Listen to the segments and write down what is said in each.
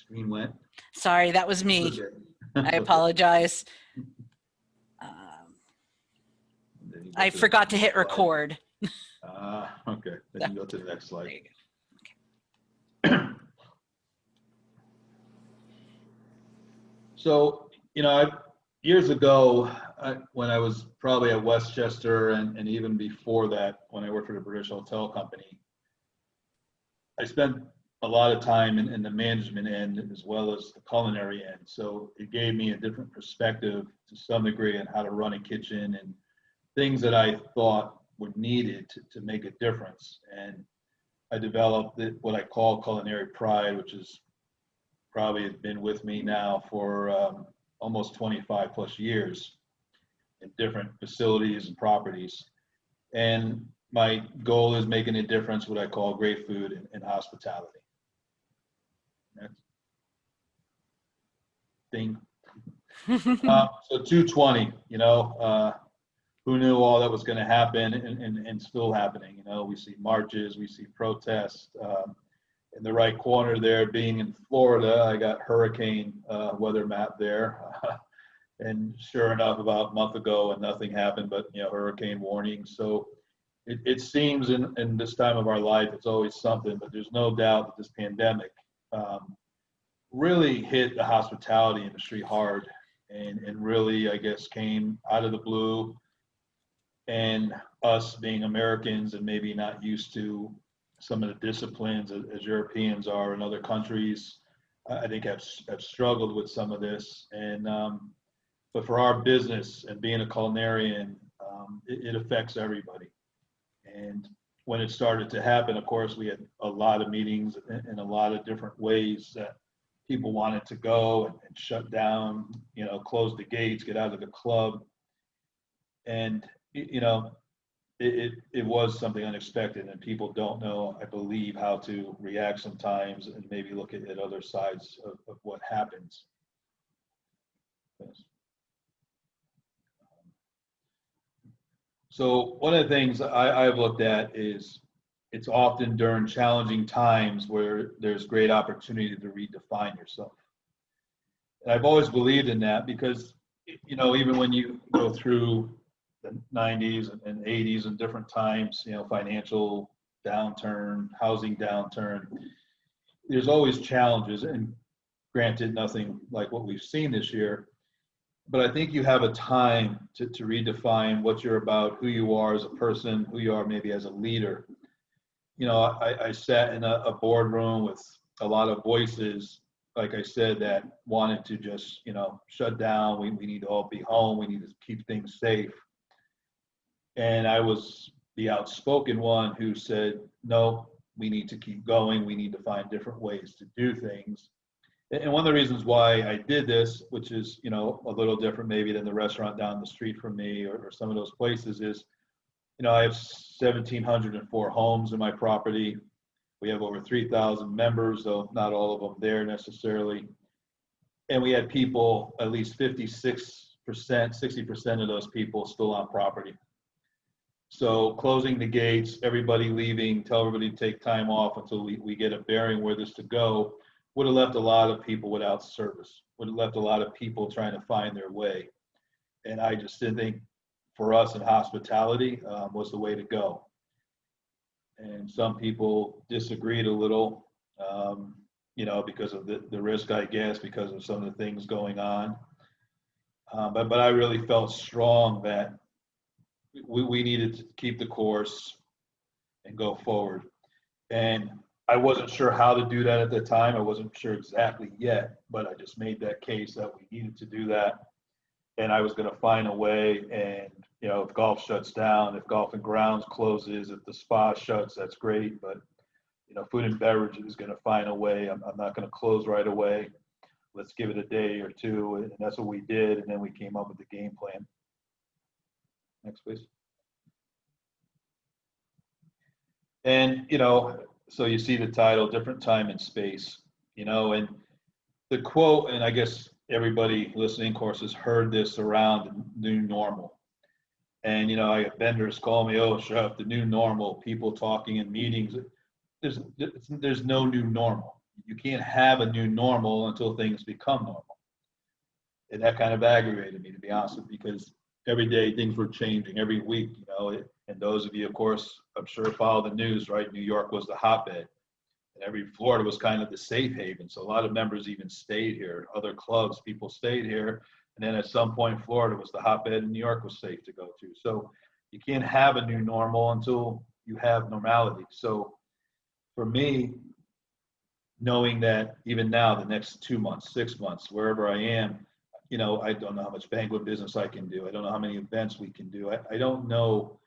Screen went. Sorry, that was me. Okay. I apologize. I forgot to hit record. Okay. Then you go to the next slide. So, years ago, when I was probably at Westchester and even before that, when I worked for the British Hotel Company, I spent a lot of time in the management end as well as the culinary end. So it gave me a different perspective to some degree on how to run a kitchen and things that I thought were needed to make a difference. And I developed what I call culinary pride, which is probably has been with me now for almost 25 plus years in different facilities and properties. And my goal is making a difference, what I call great food and hospitality. Next. Ding. So 220, who knew all that was going to happen and still happening. We see marches, we see protests. In the right corner there, being in Florida, I got hurricane weather map there. And sure enough, about a month ago, and nothing happened, but hurricane warning. So it seems in this time of our life, it's always something, but there's no doubt that this pandemic really hit the hospitality industry hard and really, I guess, came out of the blue. And us being Americans and maybe not used to some of the disciplines as Europeans are in other countries, I think have struggled with some of this. And but for our business and being a culinarian, it affects everybody. And when it started to happen, of course, we had a lot of meetings in a lot of different ways that people wanted to go and shut down, close the gates, get out of the club. And, it was something unexpected, and people don't know, I believe, how to react sometimes and maybe look at other sides of what happens. So one of the things I've looked at is it's often during challenging times where there's great opportunity to redefine yourself. And I've always believed in that because, even when you go through the 90s and 80s and different times, financial downturn, housing downturn, there's always challenges, and granted, nothing like what we've seen this year. But I think you have a time to redefine what you're about, who you are as a person, who you are maybe as a leader. I sat in a boardroom with a lot of voices, like I said, that wanted to just, shut down. We need to all be home. We need to keep things safe. And I was the outspoken one who said, no, we need to keep going. We need to find different ways to do things. And one of the reasons why I did this, which is, a little different maybe than the restaurant down the street from me or some of those places is, I have 1,704 homes in my property. We have over 3,000 members, though not all of them there necessarily. And we had people, at least 56%, 60% of those people still on property. So closing the gates, everybody leaving, tell everybody to take time off until we get a bearing where this to go, would have left a lot of people without service, would have left a lot of people trying to find their way. And I just didn't think for us in hospitality was the way to go. And some people disagreed a little, because of the risk, I guess, because of some of the things going on. But I really felt strong that we needed to keep the course and go forward. And I wasn't sure how to do that at the time. I wasn't sure exactly yet, but I just made that case that we needed to do that. And I was going to find a way. And, if golf shuts down, if golf and grounds closes, if the spa shuts, that's great. But, food and beverage is going to find a way. I'm not going to close right away. Let's give it a day or two. And that's what we did. And then we came up with the game plan. Next, please. And, so you see the title, Different Time and Space, and the quote, and I guess everybody listening, of course, has heard this around the new normal. And, I got vendors call me, oh, Chef, the new normal, people talking in meetings. There's no new normal. You can't have a new normal until things become normal. And that kind of aggravated me, to be honest with you, because every day things were changing, every week, and those of you, of course, I'm sure follow the news, right? New York was the hotbed, and Florida was kind of the safe haven. So a lot of members even stayed here. Other clubs, people stayed here. And then at some point, Florida was the hotbed and New York was safe to go to. So you can't have a new normal until you have normality. So for me, knowing that even now, the next 2 months, 6 months, wherever I am, I don't know how much banquet business I can do. I don't know how many events we can do. I don't know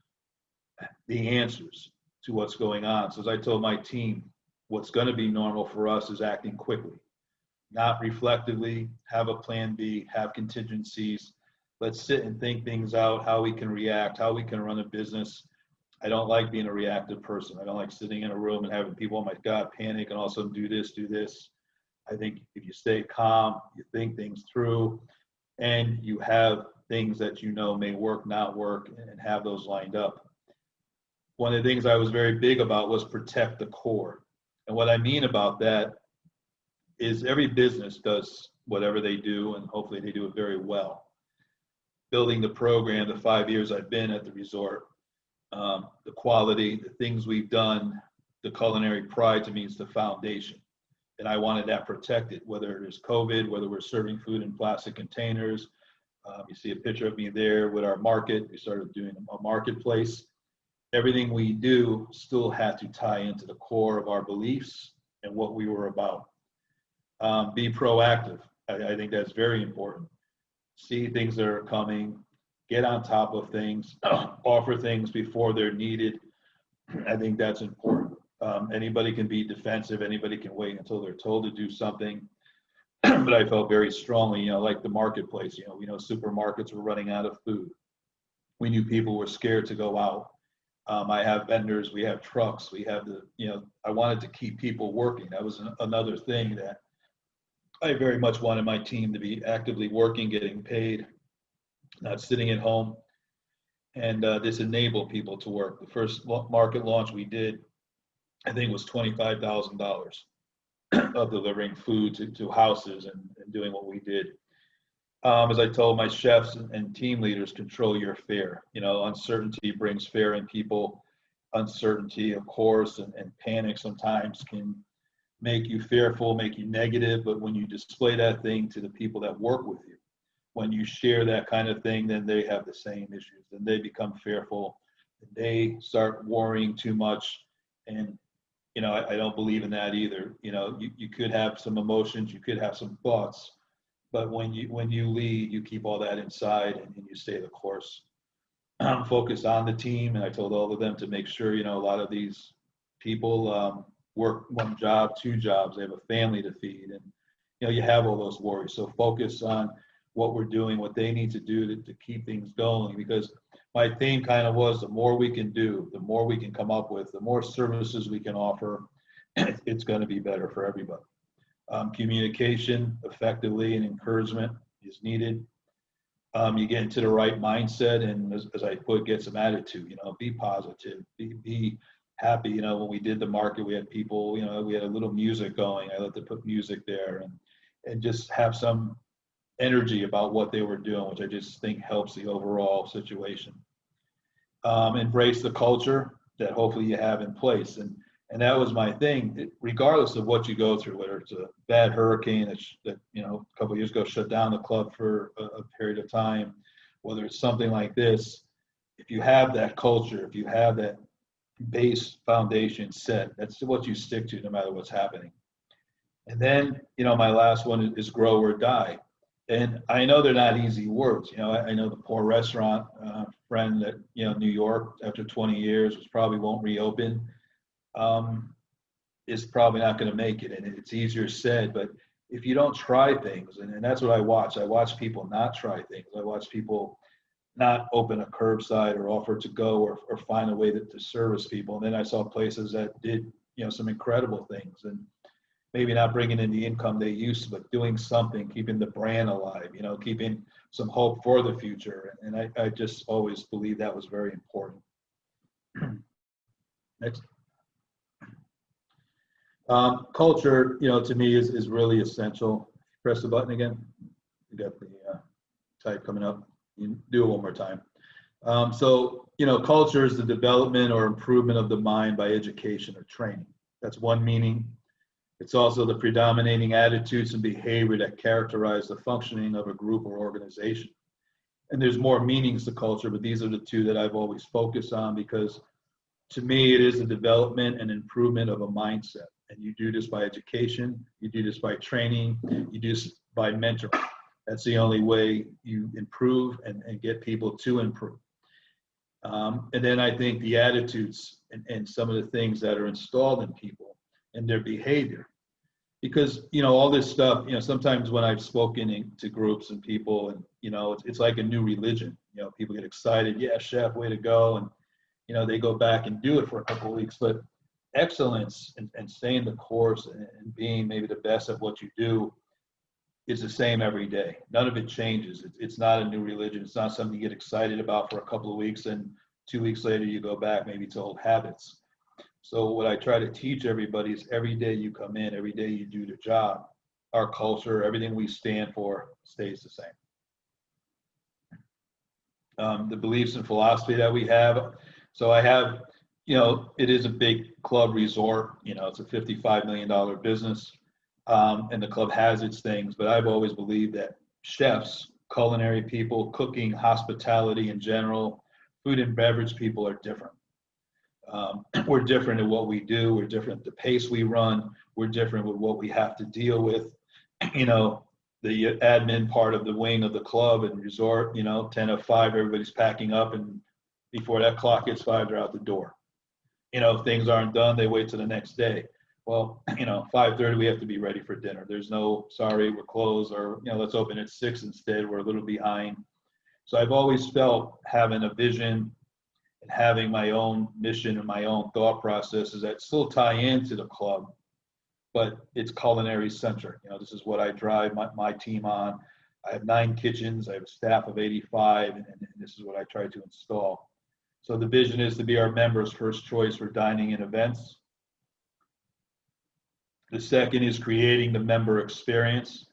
the answers to what's going on. So as I told my team, what's going to be normal for us is acting quickly, not reflectively, have a plan B, have contingencies. Let's sit and think things out, how we can react, how we can run a business. I don't like being a reactive person. I don't like sitting in a room and having people, oh my God, panic and all of a sudden do this, do this. I think if you stay calm, you think things through, and you have things that may work, not work, and have those lined up. One of the things I was very big about was protect the core. And what I mean about that is every business does whatever they do, and hopefully they do it very well. Building the program, the 5 years I've been at the resort, the quality, the things we've done, the culinary pride to me is the foundation. And I wanted that protected, whether it is COVID, whether we're serving food in plastic containers. You see a picture of me there with our market. We started doing a marketplace. Everything we do still had to tie into the core of our beliefs and what we were about. Be proactive. I think that's very important. See things that are coming, get on top of things, offer things before they're needed. I think that's important. Anybody can be defensive. Anybody can wait until they're told to do something. But I felt very strongly, like the marketplace, we know supermarkets were running out of food. We knew people were scared to go out. I have vendors, we have trucks, we have I wanted to keep people working. That was another thing that I very much wanted my team to be actively working, getting paid, not sitting at home. And this enabled people to work. The first market launch we did, I think it was $25,000 of delivering food to houses and doing what we did. As I told my chefs and team leaders, control your fear. Uncertainty brings fear in people. Uncertainty, of course, and panic sometimes can make you fearful, make you negative. But when you display that thing to the people that work with you, when you share that kind of thing, then they have the same issues. Then they become fearful. They start worrying too much. And I don't believe in that either. You could have some emotions, you could have some thoughts, but when you lead, you keep all that inside and you stay the course. Focus on the team, and I told all of them to make sure, a lot of these people work one job, two jobs, they have a family to feed, and you have all those worries. So focus on what we're doing, what they need to do to keep things going, because my theme kind of was the more we can do, the more we can come up with, the more services we can offer, it's going to be better for everybody. Communication effectively and encouragement is needed. You get into the right mindset, and as I put, get some attitude, be positive, be happy. When we did the market, we had people, we had a little music going. I let them put music there and just have some energy about what they were doing, which I just think helps the overall situation. Embrace the culture that hopefully you have in place. And that was my thing, regardless of what you go through, whether it's a bad hurricane that a couple of years ago shut down the club for a period of time, whether it's something like this, if you have that culture, if you have that base foundation set, that's what you stick to no matter what's happening. And then, my last one is grow or die. And I know they're not easy words. I know the poor restaurant friend that, New York, after 20 years, probably won't reopen, is probably not going to make it. And it's easier said, but if you don't try things, and that's what I watch people not try things. I watch people not open a curbside or offer to go or find a way to service people. And then I saw places that did, some incredible things, and maybe not bringing in the income they used to, but doing something, keeping the brand alive, keeping some hope for the future. And I just always believe that was very important. Next. Culture, to me is really essential. Press the button again. You got the type coming up. You do it one more time. Culture is the development or improvement of the mind by education or training. That's one meaning. It's also the predominating attitudes and behavior that characterize the functioning of a group or organization. And there's more meanings to culture, but these are the two that I've always focused on because to me, it is the development and improvement of a mindset. And you do this by education, you do this by training, you do this by mentoring. That's the only way you improve and get people to improve. And then I think the attitudes and some of the things that are installed in people and their behavior. Because, all this stuff, sometimes when I've spoken to groups and people and, it's like a new religion. People get excited, yeah, chef, way to go. And, they go back and do it for a couple of weeks. But excellence and staying the course and being maybe the best at what you do is the same every day. None of it changes. It's not a new religion. It's not something you get excited about for a couple of weeks and 2 weeks later you go back maybe to old habits. So what I try to teach everybody is every day you come in, every day you do the job, our culture, everything we stand for stays the same. The beliefs and philosophy that we have. So I have, it is a big club resort. It's a $55 million business. And the club has its things, but I've always believed that chefs, culinary people, cooking, hospitality in general, food and beverage people are different. We're different in what we do. We're different at the pace we run. We're different with what we have to deal with. The admin part of the wing of the club and resort, 10:05, everybody's packing up, and before that clock hits 5, they're out the door. If things aren't done, they wait till the next day. Well, 5:30, we have to be ready for dinner. There's no, sorry, we're closed, or, let's open at 6 instead. We're a little behind. So I've always felt having a vision and having my own mission and my own thought processes that still tie into the club, but it's culinary centric. This is what I drive my team on. I have 9 kitchens. I have a staff of 85, and this is what I try to install. So the vision is to be our members' first choice for dining and events. The second is creating the member experience.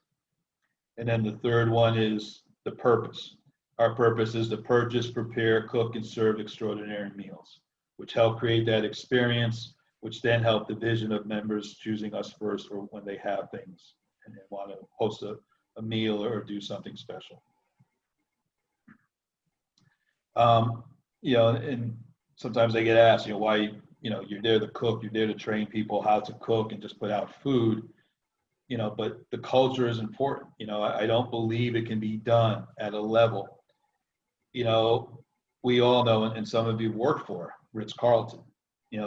And then the third one is the purpose. Our purpose is to purchase, prepare, cook, and serve extraordinary meals, which help create that experience, which then help the vision of members choosing us first for when they have things and they want to host a meal or do something special. And sometimes they get asked, why, you're there to cook, you're there to train people how to cook and just put out food, but the culture is important. I don't believe it can be done at a level. We all know, and some of you work for Ritz-Carlton,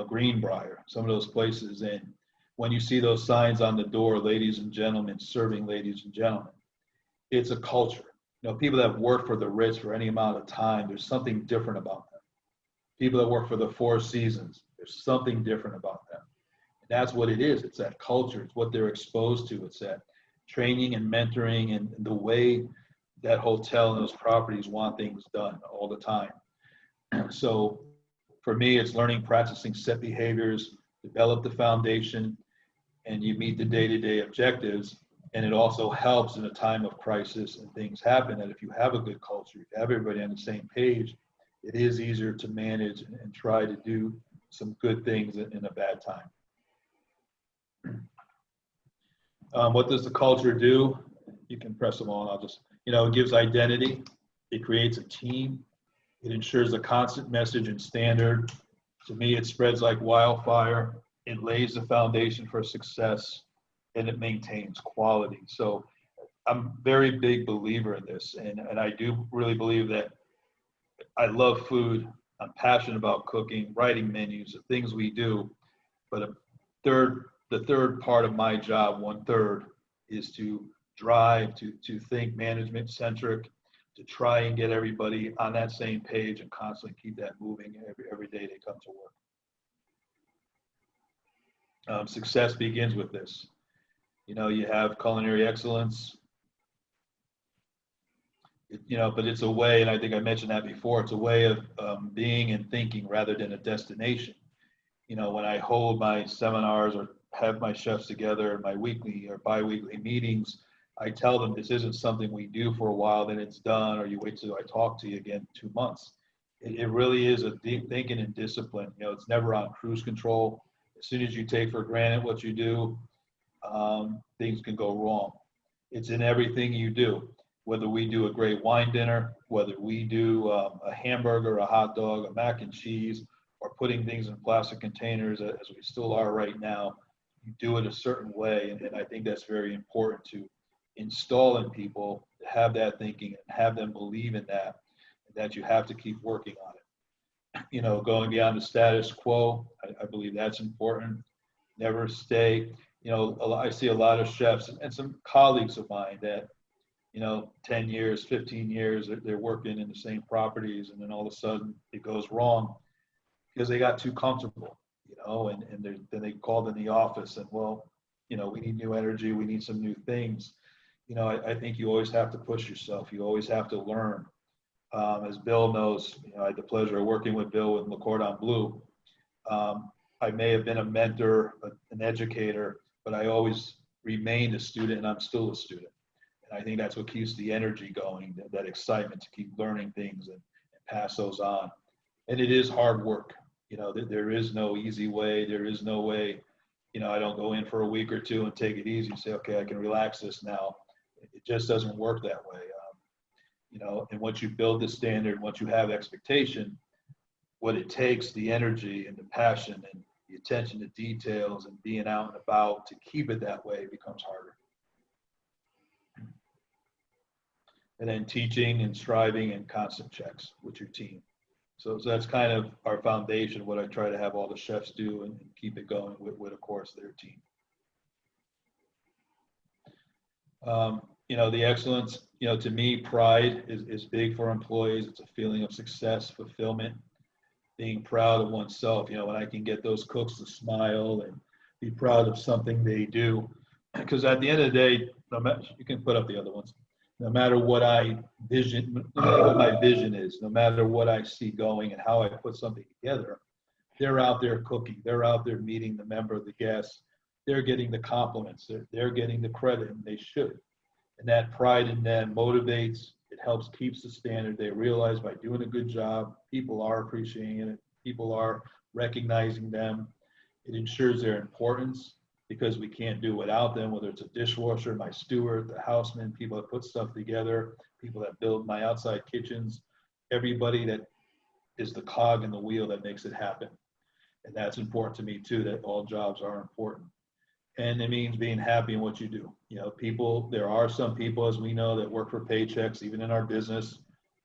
Greenbrier, some of those places. And when you see those signs on the door, ladies and gentlemen, serving ladies and gentlemen, it's a culture. People that work for the Ritz for any amount of time, there's something different about them. People that work for the Four Seasons, there's something different about them. And that's what it is. It's that culture. It's what they're exposed to. It's that training and mentoring and the way that hotel and those properties want things done all the time. So for me, it's learning, practicing set behaviors, develop the foundation, and you meet the day-to-day objectives. And it also helps in a time of crisis and things happen that if you have a good culture, if you have everybody on the same page, it is easier to manage and try to do some good things in a bad time. What does the culture do? You can press them on. I'll just, it gives identity. It creates a team. It ensures a constant message and standard. To me, it spreads like wildfire. It lays the foundation for success, and it maintains quality. So I'm a very big believer in this, and I do really believe that I love food. I'm passionate about cooking, writing menus, the things we do. But the third part of my job, 1/3, is to drive, to think management centric, to try and get everybody on that same page and constantly keep that moving every day they come to work. Success begins with this. You have culinary excellence, but it's a way, and I think I mentioned that before, it's a way of being and thinking rather than a destination. When I hold my seminars or have my chefs together, my weekly or bi-weekly meetings, I tell them this isn't something we do for a while, then it's done, or you wait till I talk to you again 2 months. It really is a deep thinking and discipline. It's never on cruise control. As soon as you take for granted what you do, things can go wrong. It's in everything you do. Whether we do a great wine dinner, whether we do a hamburger, a hot dog, a mac and cheese, or putting things in plastic containers as we still are right now, you do it a certain way. And I think that's very important to install in people, to have that thinking and have them believe in that you have to keep working on it. Going beyond the status quo, I believe that's important. Never stay, I see a lot of chefs and some colleagues of mine that, 10 years, 15 years, they're working in the same properties, and then all of a sudden it goes wrong because they got too comfortable, and then they called in the office and, well, we need new energy, we need some new things. I think you always have to push yourself. You always have to learn. As Bill knows, I had the pleasure of working with Bill with Le Cordon Bleu. I may have been a mentor, an educator, but I always remained a student, and I'm still a student. And I think that's what keeps the energy going, that excitement to keep learning things and pass those on. And it is hard work. There is no easy way. There is no way, I don't go in for a week or two and take it easy and say, okay, I can relax this now. It just doesn't work that way. And once you build the standard, once you have expectation, what it takes, the energy and the passion and the attention to details and being out and about to keep it that way becomes harder. And then teaching and striving and constant checks with your team. So that's kind of our foundation, what I try to have all the chefs do and keep it going with of course, their team. The excellence, to me, pride is big for employees. It's a feeling of success, fulfillment, being proud of oneself. When I can get those cooks to smile and be proud of something they do. Because at the end of the day, you can put up the other ones. No matter what no matter what my vision is, no matter what I see going and how I put something together, they're out there cooking. They're out there meeting the member, the guests. They're getting the compliments. They're getting the credit, and they should. And that pride in them motivates. It helps keeps the standard. They realize by doing a good job, people are appreciating it. People are recognizing them. It ensures their importance because we can't do without them, whether it's a dishwasher, my steward, the houseman, people that put stuff together, people that build my outside kitchens, everybody that is the cog in the wheel that makes it happen. And that's important to me too, that all jobs are important. And it means being happy in what you do. There are some people, as we know, that work for paychecks, even in our business.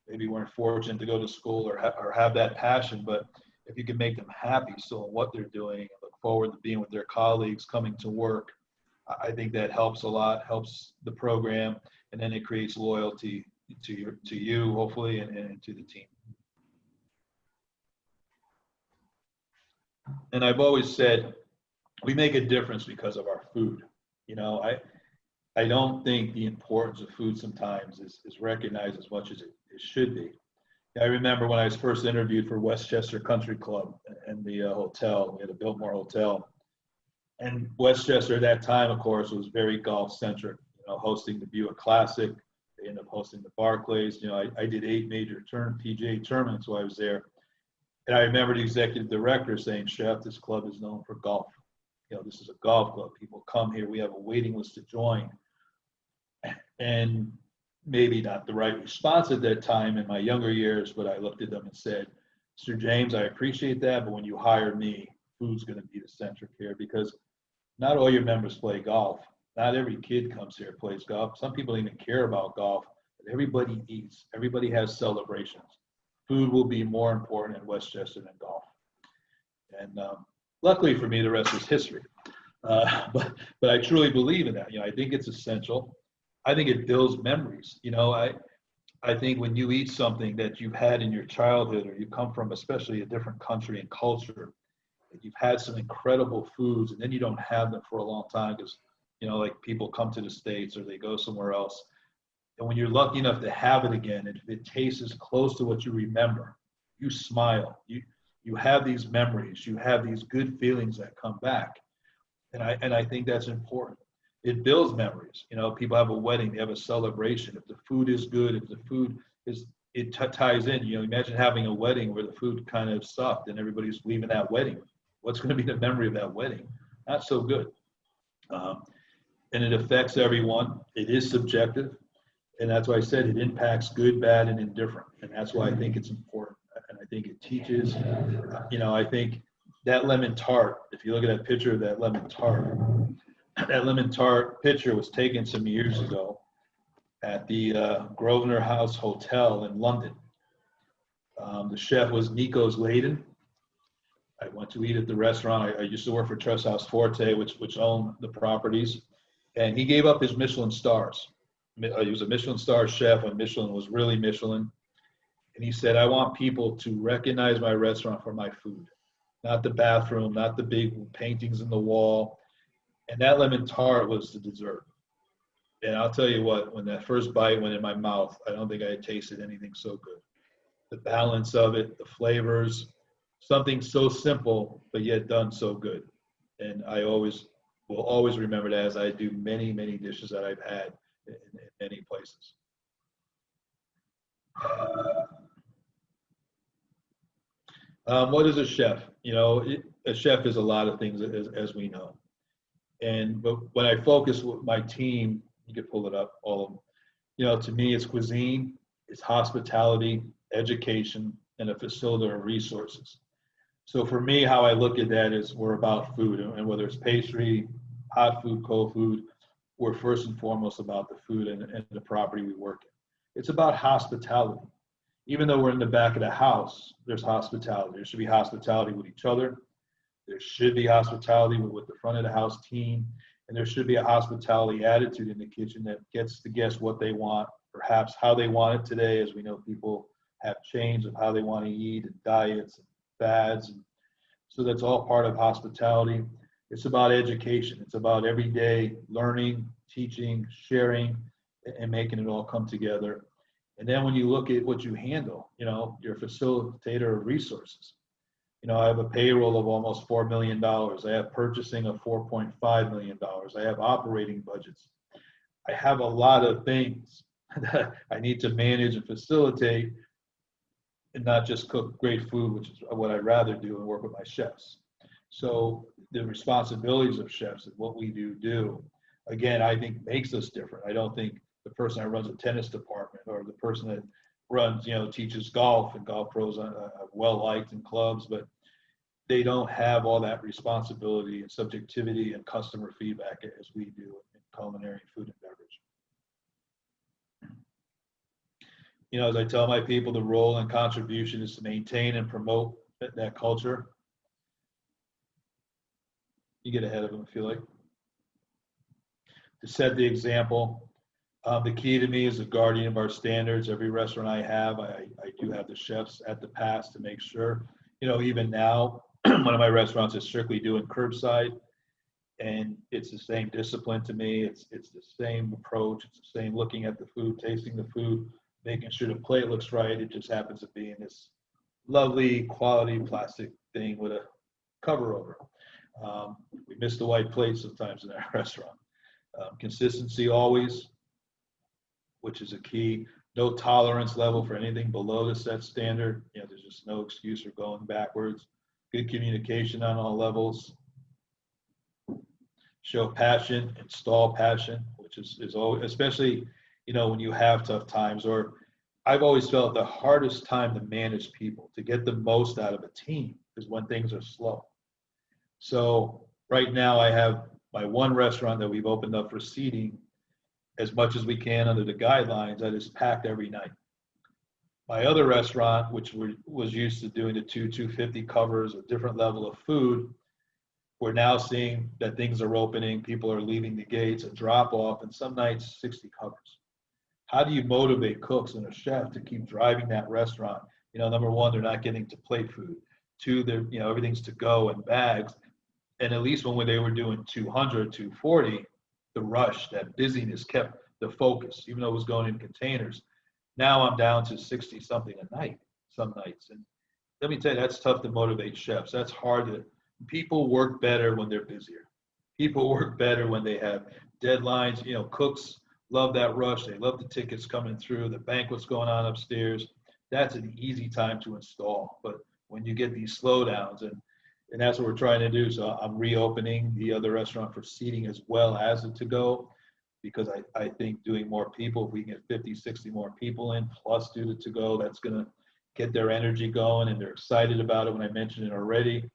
Maybe weren't fortunate to go to school or have that passion, but if you can make them happy still in what they're doing and look forward to being with their colleagues, coming to work, I think that helps a lot, helps the program, and then it creates loyalty to you, hopefully, and to the team. And I've always said, we make a difference because of our food. I don't think the importance of food sometimes is recognized as much as it should be. I remember when I was first interviewed for Westchester Country Club and the hotel, we had a Biltmore Hotel. And Westchester at that time, of course, was very golf-centric, hosting the Buick Classic. They ended up hosting the Barclays. I did 8 major PGA tournaments while I was there. And I remember the executive director saying, "Chef, this club is known for golf. This is a golf club. People come here. We have a waiting list to join." And maybe not the right response at that time in my younger years, but I looked at them and said, "Sir James, I appreciate that, but when you hire me, food's going to be the centric here because not all your members play golf. Not every kid comes here and plays golf. Some people don't even care about golf, but everybody eats. Everybody has celebrations. Food will be more important in Westchester than golf." And luckily for me, the rest is history. But I truly believe in that. I think it's essential. I think it builds memories. I think when you eat something that you've had in your childhood or you come from especially a different country and culture, that you've had some incredible foods and then you don't have them for a long time because, like people come to the States or they go somewhere else. And when you're lucky enough to have it again, and if it tastes as close to what you remember, you smile. You have these memories. You have these good feelings that come back. And I think that's important. It builds memories. You know, people have a wedding, they have a celebration. If the food is good, if the food is, it ties in. You know, imagine having a wedding where the food kind of sucked and everybody's leaving that wedding. What's going to be the memory of that wedding? Not so good. Um, and it affects everyone. It is subjective. And that's why I said it impacts good, bad, and indifferent. And that's why I think it's important. And I think it teaches, you know, I think that lemon tart, if you look at that picture of that lemon tart picture was taken some years ago at the Grosvenor House Hotel in London. The chef was Nikos Layden. I went to eat at the restaurant. I used to work for Trust House Forte, which owned the properties. And he gave up his Michelin stars. He was a Michelin star chef when Michelin was really Michelin. And he said, I want people to recognize my restaurant for my food, not the bathroom, not the big paintings in the wall. And that lemon tart was the dessert. And I'll tell you what, when that first bite went in my mouth, I don't think I had tasted anything so good. The balance of it, the flavors, something so simple, but yet done so good. And I will always remember that as I do many, many dishes that I've had in many places. What is a chef? You know, a chef is a lot of things, as we know. But when I focus with my team, you can pull it up, all of them. You know, to me, it's cuisine, it's hospitality, education, and a facilitator of resources. So for me, how I look at that is we're about food, and whether it's pastry, hot food, cold food, we're first and foremost about the food and the property we work in. It's about hospitality. Even though we're in the back of the house, there's hospitality. There should be hospitality with each other. There should be hospitality with the front of the house team. And there should be a hospitality attitude in the kitchen that gets the guests what they want, perhaps how they want it today, as we know people have changed of how they want to eat and diets and fads. And so that's all part of hospitality. It's about education. It's about everyday learning, teaching, sharing, and making it all come together. And then when you look at what you handle, you know, you're a facilitator of resources. You know, I have a payroll of almost $4 million. I have purchasing of $4.5 million. I have operating budgets. I have a lot of things that I need to manage and facilitate and not just cook great food, which is what I'd rather do, and work with my chefs. So the responsibilities of chefs and what we do, again, I think makes us different. I don't think the person that runs a tennis department or the person that runs, you know, teaches golf, and golf pros are well liked in clubs, but they don't have all that responsibility and subjectivity and customer feedback as we do in culinary food and beverage. You know, as I tell my people, the role and contribution is to maintain and promote that culture. You get ahead of them, I feel like. To set the example. The key to me is the guardian of our standards. Every restaurant I have, I do have the chefs at the pass to make sure. You know, even now, one of my restaurants is strictly doing curbside, and it's the same discipline to me. It's the same approach. It's the same looking at the food, tasting the food, making sure the plate looks right. It just happens to be in this lovely quality plastic thing with a cover over. We miss the white plate sometimes in our restaurant. Consistency always, which is a key. No tolerance level for anything below the set standard. You know, there's just no excuse for going backwards. Good communication on all levels. Show passion, install passion, which is always, especially, you know, when you have tough times, or I've always felt the hardest time to manage people, to get the most out of a team, is when things are slow. So right now I have my one restaurant that we've opened up for seating as much as we can under the guidelines, that is packed every night. My other restaurant, which was used to doing the 250 covers, a different level of food, we're now seeing that things are opening, people are leaving the gates, a drop off, and some nights 60 covers. How do you motivate cooks and a chef to keep driving that restaurant? You know, number one, they're not getting to plate food. Two, they're, you know, everything's to go in bags. And at least when they were doing 200, 240, the rush, that busyness kept the focus, even though it was going in containers. Now I'm down to 60 something a night, some nights. And let me tell you, that's tough to motivate chefs. That's hard to, people work better when they're busier. People work better when they have deadlines. You know, cooks love that rush. They love the tickets coming through, the banquets going on upstairs. That's an easy time to install. But when you get these slowdowns, and that's what we're trying to do. So I'm reopening the other restaurant for seating as well as the to-go, because I think doing more people, if we can get 50, 60 more people in, plus do the to-go, that's going to get their energy going, and they're excited about it when I mentioned it already.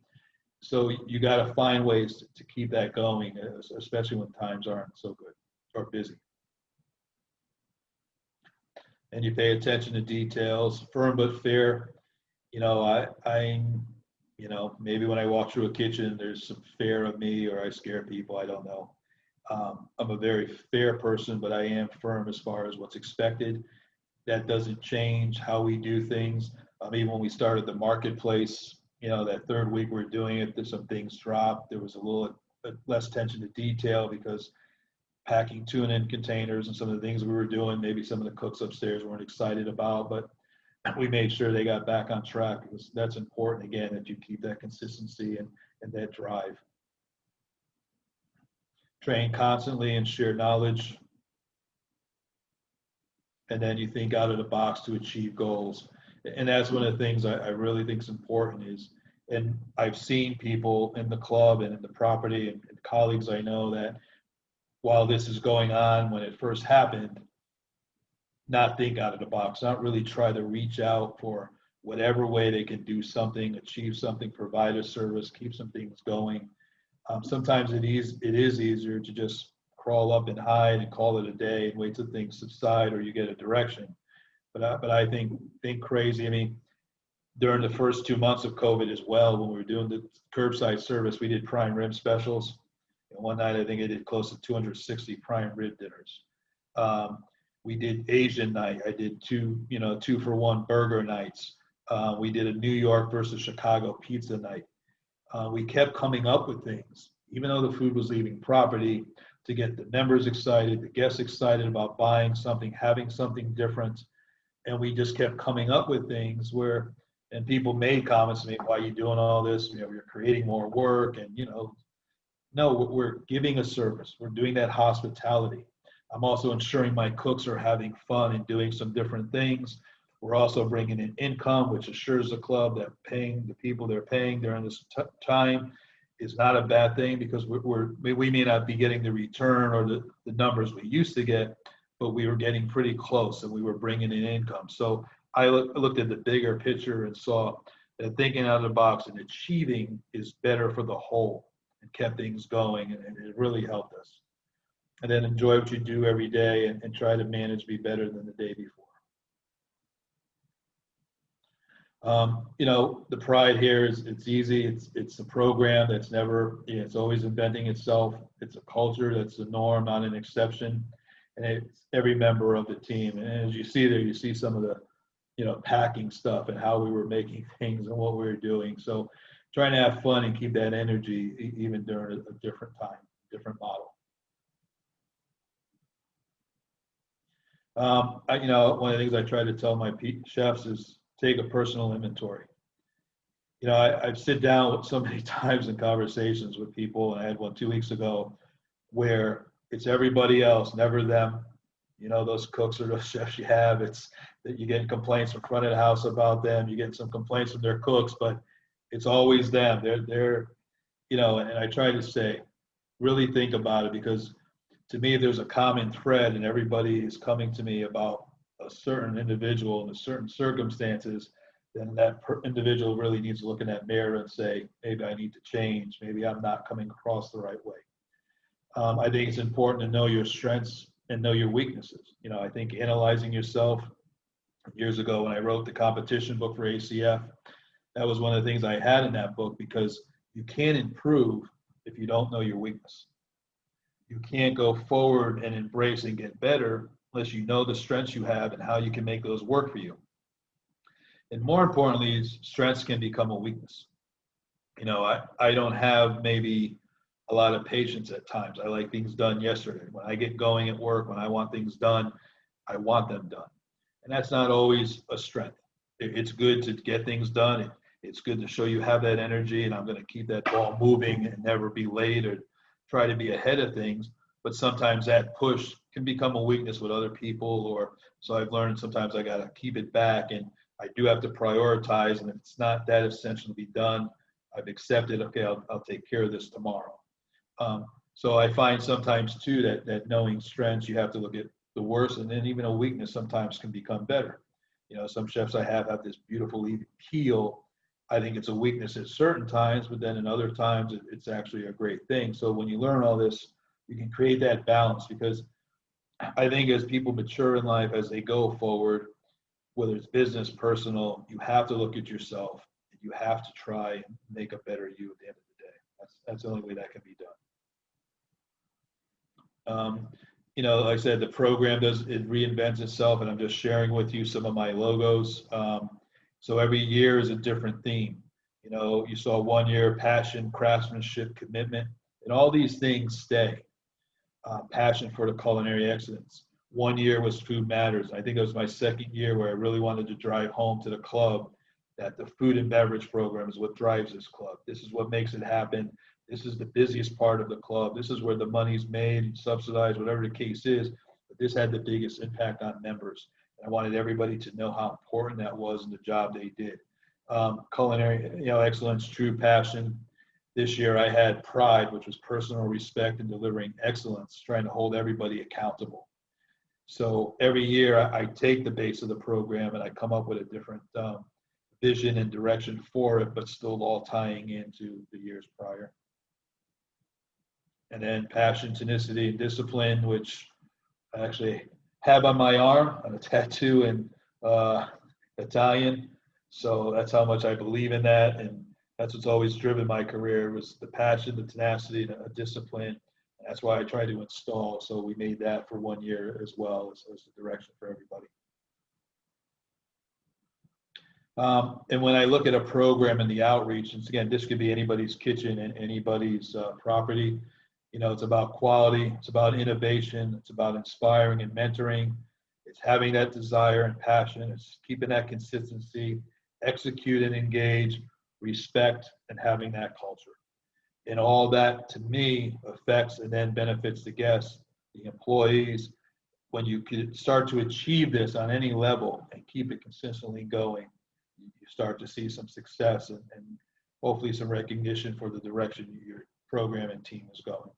So you got to find ways to keep that going, especially when times aren't so good or busy. And you pay attention to details, firm but fair. You know, I'm, you know, maybe when I walk through a kitchen, there's some fear of me, or I scare people. I don't know. I'm a very fair person, but I am firm as far as what's expected. That doesn't change how we do things. Even when we started the marketplace, you know, that third week we're doing it, some things dropped. There was a little less attention to detail because packing tuna in containers and some of the things we were doing, maybe some of the cooks upstairs weren't excited about, but we made sure they got back on track, because that's important, again, that you keep that consistency and that drive. Train constantly and share knowledge. And then you think out of the box to achieve goals. And that's one of the things I really think is important is, and I've seen people in the club and in the property and colleagues I know that while this is going on, when it first happened, not think out of the box, not really try to reach out for whatever way they can do something, achieve something, provide a service, keep some things going. Sometimes it is easier to just crawl up and hide and call it a day and wait till things subside or you get a direction. But I think crazy. I mean, during the first 2 months of COVID as well, when we were doing the curbside service, we did prime rib specials. And one night, I think I did close to 260 prime rib dinners. We did Asian night. I did 2-for-1 burger nights. We did a New York versus Chicago pizza night. We kept coming up with things, even though the food was leaving property, to get the members excited, the guests excited about buying something, having something different. And we just kept coming up with things where, and people made comments to me, why are you doing all this? You know, you're creating more work. And, you know, no, we're giving a service. We're doing that hospitality. I'm also ensuring my cooks are having fun and doing some different things. We're also bringing in income, which assures the club that paying the people they're paying during this time is not a bad thing, because we may not be getting the return or the numbers we used to get, but we were getting pretty close and we were bringing in income. So I looked at the bigger picture and saw that thinking out of the box and achieving is better for the whole, and kept things going, and it really helped us. And then enjoy what you do every day and try to manage be better than the day before. You know, the pride here is it's easy. It's a program that's never, it's always inventing itself. It's a culture that's the norm, not an exception. And it's every member of the team. And as you see there, you see some of the, you know, packing stuff and how we were making things and what we were doing. So trying to have fun and keep that energy even during a different time, different model. You know, one of the things I try to tell my chefs is take a personal inventory. You know, I've sit down so many times in conversations with people, and I had one 2 weeks ago where it's everybody else, never them. You know, those cooks or those chefs you have, it's that you're getting complaints from front of the house about them. You get some complaints from their cooks, but it's always them. They're, you know, and I try to say, really think about it, because to me, there's a common thread and everybody is coming to me about a certain individual in a certain circumstances, then that individual really needs to look in that mirror and say, maybe I need to change. Maybe I'm not coming across the right way. I think it's important to know your strengths and know your weaknesses. You know, I think analyzing yourself, years ago when I wrote the competition book for ACF, that was one of the things I had in that book, because you can't improve if you don't know your weakness. You can't go forward and embrace and get better unless you know the strengths you have and how you can make those work for you. And more importantly, strengths can become a weakness. You know, I don't have maybe a lot of patience at times. I like things done yesterday. When I get going at work, when I want things done, I want them done. And that's not always a strength. It's good to get things done. It's good to show you have that energy, and I'm going to keep that ball moving and never be late or try to be ahead of things, but sometimes that push can become a weakness with other people, or so I've learned sometimes I got to keep it back, and I do have to prioritize, and if it's not that essential to be done, I've accepted, okay, I'll take care of this tomorrow. So I find sometimes too that knowing strengths, you have to look at the worst, and then even a weakness sometimes can become better. You know, some chefs I have this beautiful even keel. I think it's a weakness at certain times, but then in other times it's actually a great thing. So when you learn all this, you can create that balance, because I think as people mature in life, as they go forward, whether it's business, personal, you have to look at yourself, and you have to try and make a better you at the end of the day. That's the only way that can be done. You know, like I said, the program it reinvents itself, and I'm just sharing with you some of my logos. So every year is a different theme. You know, you saw 1 year passion, craftsmanship, commitment, and all these things stay. Passion for the culinary excellence. 1 year was food matters. I think it was my second year where I really wanted to drive home to the club that the food and beverage program is what drives this club. This is what makes it happen. This is the busiest part of the club. This is where the money's made, subsidized, whatever the case is. But this had the biggest impact on members. And I wanted everybody to know how important that was in the job they did. Culinary, you know, excellence, true passion. This year I had pride, which was personal respect and delivering excellence, trying to hold everybody accountable. So every year I take the base of the program and I come up with a different vision and direction for it, but still all tying into the years prior. And then passion, tenacity, and discipline, which I actually have on my arm on a tattoo in Italian. So that's how much I believe in that. And that's what's always driven my career, was the passion, the tenacity, the discipline. And that's why I try to install. So we made that for 1 year as well as the direction for everybody. And when I look at a program and the outreach, and again, this could be anybody's kitchen and anybody's property, you know, it's about quality, it's about innovation, it's about inspiring and mentoring, it's having that desire and passion, it's keeping that consistency, execute and engage, respect, and having that culture. And all that, to me, affects and then benefits the guests, the employees. When you can start to achieve this on any level and keep it consistently going, you start to see some success and hopefully some recognition for the direction your program and team is going.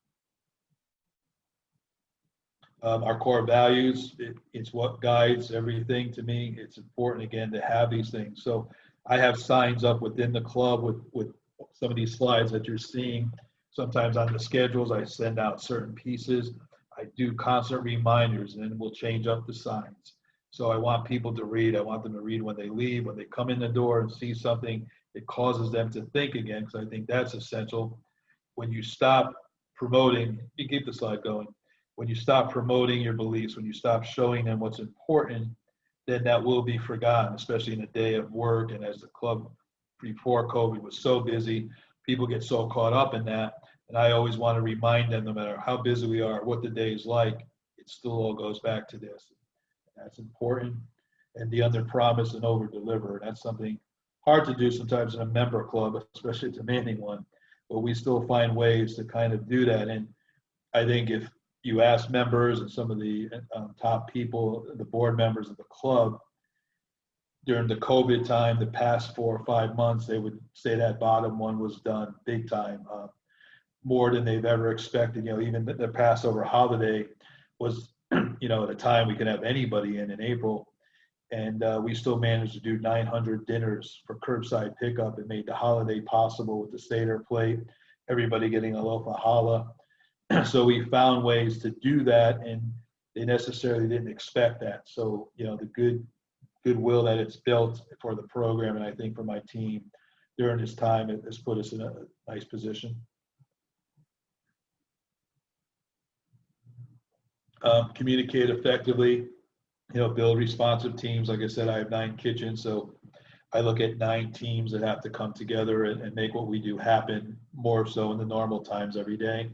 Our core values, it's what guides everything to me. It's important, again, to have these things. So I have signs up within the club with some of these slides that you're seeing. Sometimes on the schedules, I send out certain pieces. I do constant reminders, and then we'll change up the signs. So I want people to read. I want them to read when they leave, when they come in the door and see something. It causes them to think again, because I think that's essential. When you stop promoting, you keep the slide going. When you stop promoting your beliefs, when you stop showing them what's important, then that will be forgotten, especially in a day of work. And as the club before COVID was so busy, people get so caught up in that. And I always want to remind them, no matter how busy we are, what the day is like, it still all goes back to this. That's important. And the under promise and over deliver. That's something hard to do sometimes in a member club, especially a demanding one, but we still find ways to kind of do that. And I think if you ask members and some of the top people, the board members of the club, during the COVID time, the past 4 or 5 months, they would say that bottom one was done big time, more than they've ever expected. You know, even the Passover holiday was, you know, at a time we could have anybody in April, and we still managed to do 900 dinners for curbside pickup. It made the holiday possible with the Seder plate, everybody getting a loaf of challah. So we found ways to do that, and they necessarily didn't expect that. So, you know, the goodwill that it's built for the program, and I think for my team during this time, it has put us in a nice position. Communicate effectively, you know, build responsive teams. Like I said, I have 9 kitchens, so I look at 9 teams that have to come together and make what we do happen, more so in the normal times every day.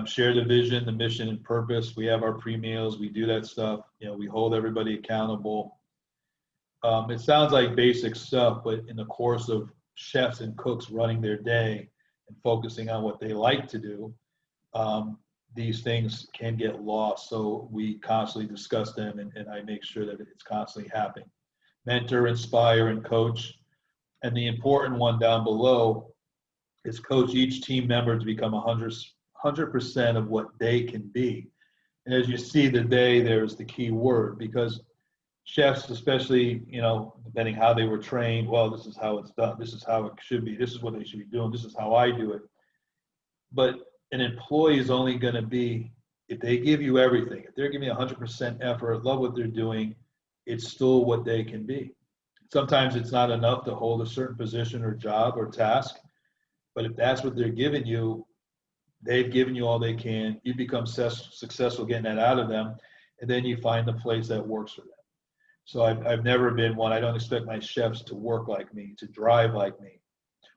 Share the vision, the mission, and purpose. We have our pre-meals. We do that stuff. You know, we hold everybody accountable. It sounds like basic stuff, but in the course of chefs and cooks running their day and focusing on what they like to do, these things can get lost. So we constantly discuss them, and I make sure that it's constantly happening. Mentor, inspire, and coach. And the important one down below is coach each team member to become 100% of what they can be. And as you see today, there's the key word, because chefs, especially, depending how they were trained, well, this is how it's done. This is how it should be. This is what they should be doing. This is how I do it. But an employee is only going to be, if they give you everything, if they're giving 100% effort, love what they're doing, it's still what they can be. Sometimes it's not enough to hold a certain position or job or task, but if that's what they're giving you, they've given you all they can, you become successful getting that out of them, and then you find the place that works for them. So I've never been one, I don't expect my chefs to work like me, to drive like me.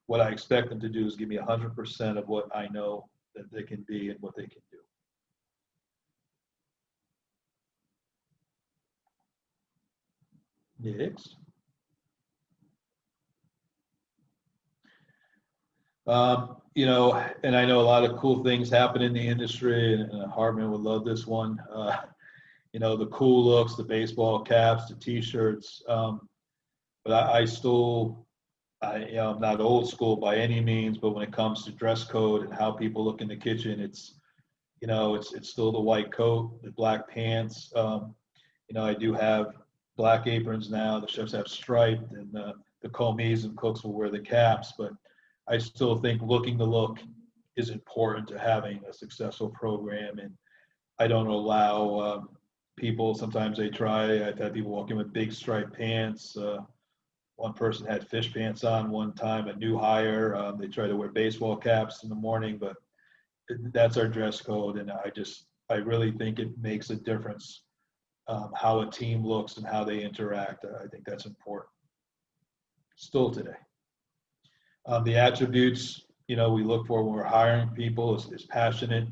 What I expect them to do is give me 100% of what I know that they can be and what they can do. Next. And I know a lot of cool things happen in the industry, and Hartman would love this one. The cool looks, the baseball caps, the T-shirts. But I'm not old school by any means, but when it comes to dress code and how people look in the kitchen, it's still the white coat, the black pants. I do have black aprons now. The chefs have striped, and the commis and cooks will wear the caps, but I still think looking the look is important to having a successful program. And I don't allow people, sometimes they try, I've had people walk in with big striped pants. One person had fish pants on one time, a new hire. They try to wear baseball caps in the morning, but that's our dress code. And I really think it makes a difference how a team looks and how they interact. I think that's important still today. The attributes, we look for when we're hiring people is passionate,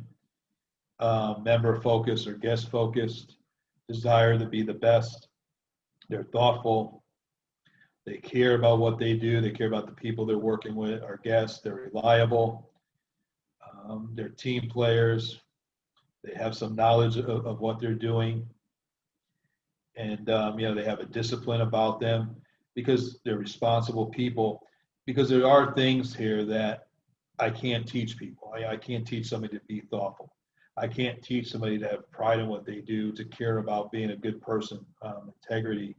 member focused or guest focused, desire to be the best. They're thoughtful. They care about what they do. They care about the people they're working with, our guests. They're reliable. They're team players. They have some knowledge of what they're doing. And, they have a discipline about them because they're responsible people. Because there are things here that I can't teach people. I can't teach somebody to be thoughtful. I can't teach somebody to have pride in what they do, to care about being a good person, integrity.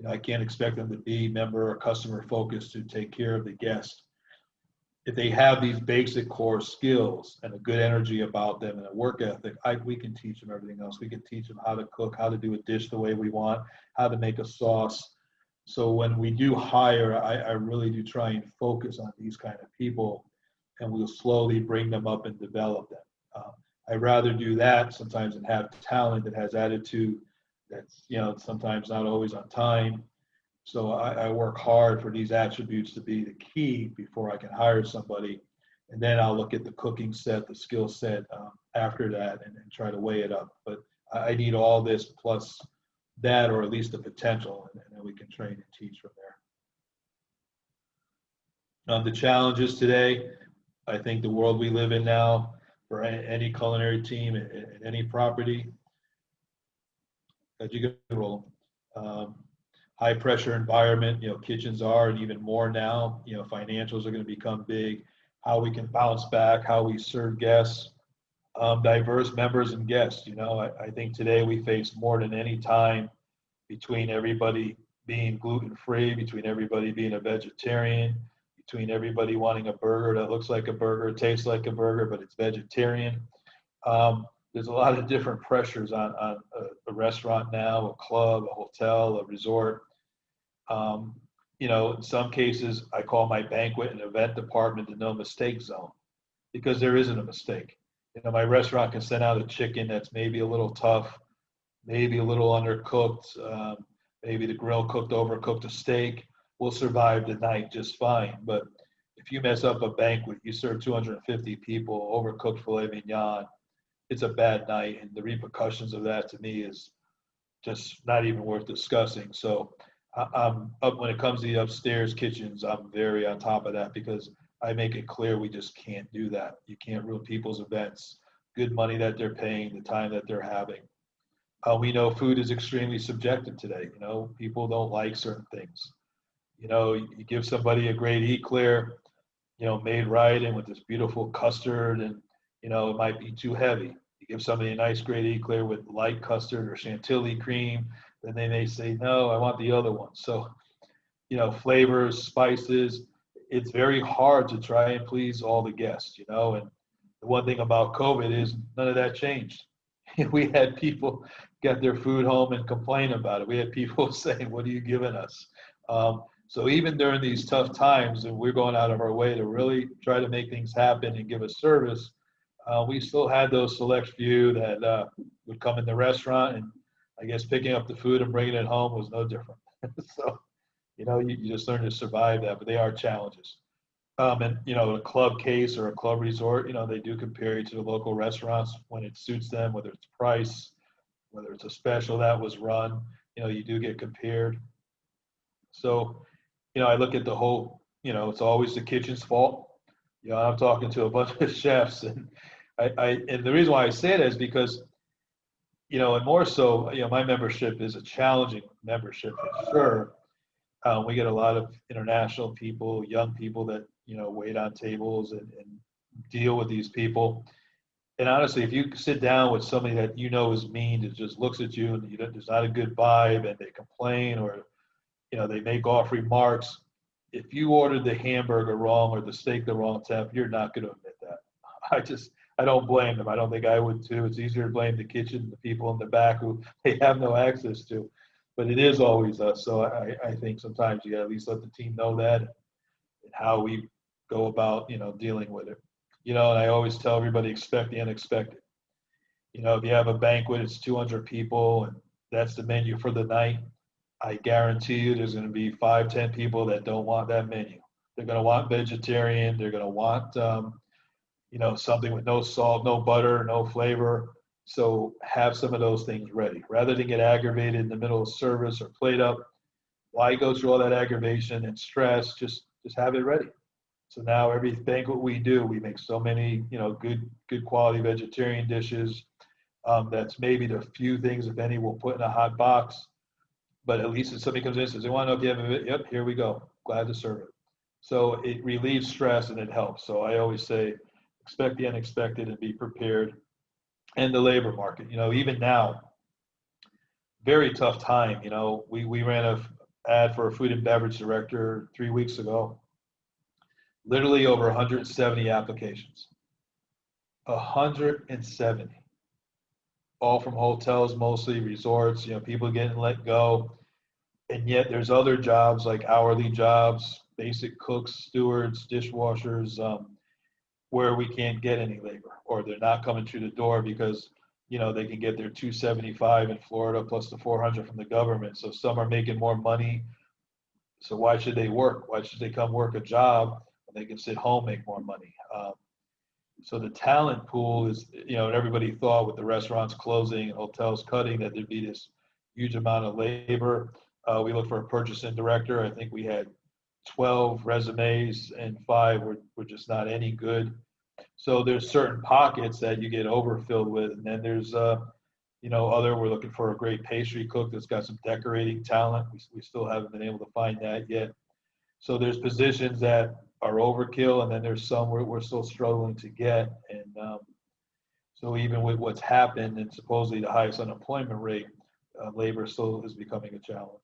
I can't expect them to be member or customer focused to take care of the guest. If they have these basic core skills and a good energy about them and a work ethic, we can teach them everything else. We can teach them how to cook, how to do a dish the way we want, how to make a sauce. So when we do hire, I really do try and focus on these kind of people, and we'll slowly bring them up and develop them. I'd rather do that sometimes than have talent that has attitude that's, sometimes not always on time. So I work hard for these attributes to be the key before I can hire somebody. And then I'll look at the cooking set, the skill set after that and try to weigh it up. But I need all this plus that, or at least the potential, and then we can train and teach from there. The challenges today, I think the world we live in now, for any culinary team at any property, that you can roll. High pressure environment, kitchens are, and even more now, financials are going to become big. How we can bounce back, how we serve guests, diverse members and guests. I think today we face more than any time, between everybody being gluten-free, between everybody being a vegetarian, between everybody wanting a burger that looks like a burger, tastes like a burger, but it's vegetarian. There's a lot of different pressures on a restaurant now, a club, a hotel, a resort. In some cases, I call my banquet and event department the no mistake zone, because there isn't a mistake. My restaurant can send out a chicken that's maybe a little tough, maybe a little undercooked, maybe the grill overcooked a steak. We'll survive the night just fine. But if you mess up a banquet, you serve 250 people, overcooked filet mignon, it's a bad night. And the repercussions of that to me is just not even worth discussing. So I'm up when it comes to the upstairs kitchens, I'm very on top of that, because I make it clear we just can't do that. You can't ruin people's events, good money that they're paying, the time that they're having. We know food is extremely subjective today. You know, people don't like certain things. You know, you give somebody a great eclair, you know, made right and with this beautiful custard, and, you know, it might be too heavy. You give somebody a nice great eclair with light custard or chantilly cream, then they may say, no, I want the other one. So, you know, flavors, spices, it's very hard to try and please all the guests, you know. And the one thing about COVID is none of that changed. We had people get their food home and complain about it. We had people saying, what are you giving us? So even during these tough times, and we're going out of our way to really try to make things happen and give a service, we still had those select few that would come in the restaurant, and I guess picking up the food and bringing it home was no different. So, you know, you just learn to survive that, but they are challenges. And, you know, a club case or a club resort, you know, they do compare you to the local restaurants when it suits them, whether it's price, whether it's a special that was run, you know, you do get compared. So, you know, I look at the whole, you know, it's always the kitchen's fault. You know, I'm talking to a bunch of chefs, and and the reason why I say that is because, you know, and more so, you know, my membership is a challenging membership for sure. We get a lot of international people, young people that, you know, wait on tables and deal with these people. And honestly, if you sit down with somebody that you know is mean, that just looks at you and there's not a good vibe, and they complain, or, you know, they make off remarks. If you ordered the hamburger wrong or the steak the wrong temp, you're not going to admit that. I don't blame them. I don't think I would too. It's easier to blame the kitchen, the people in the back who they have no access to. But it is always us. So I think sometimes you got to at least let the team know that, and how we go about, you know, dealing with it. You know, and I always tell everybody, expect the unexpected. You know, if you have a banquet, it's 200 people, and that's the menu for the night. I guarantee you there's going to be 5, 10 people that don't want that menu. They're going to want vegetarian. They're going to want, you know, something with no salt, no butter, no flavor. So have some of those things ready. Rather than get aggravated in the middle of service or plate up, why go through all that aggravation and stress? Just have it ready. So now every banquet we do, we make so many, you know, good quality vegetarian dishes. That's maybe the few things, if any, we'll put in a hot box. But at least if somebody comes in and says, they want to know if you have it, yep, here we go. Glad to serve it. So it relieves stress and it helps. So I always say, expect the unexpected and be prepared. And the labor market, you know, even now, very tough time. You know, we ran a ad for a food and beverage director 3 weeks ago. Literally over 170 applications. 170. All from hotels, mostly resorts, you know, people getting let go. And yet there's other jobs like hourly jobs, basic cooks, stewards, dishwashers, where we can't get any labor, or they're not coming through the door because, you know, they can get their 275 in Florida plus the 400 from the government. So some are making more money. So why should they work? Why should they come work a job when they can sit home, make more money? So the talent pool is, you know, everybody thought with the restaurants closing and hotels cutting that there'd be this huge amount of labor. We looked for a purchasing director. I think we had 12 resumes and 5 were just not any good. So there's certain pockets that you get overfilled with. And then there's, you know, we're looking for a great pastry cook that's got some decorating talent. We still haven't been able to find that yet. So there's positions that are overkill, and then there's some we're still struggling to get. And so even with what's happened and supposedly the highest unemployment rate, labor still is becoming a challenge.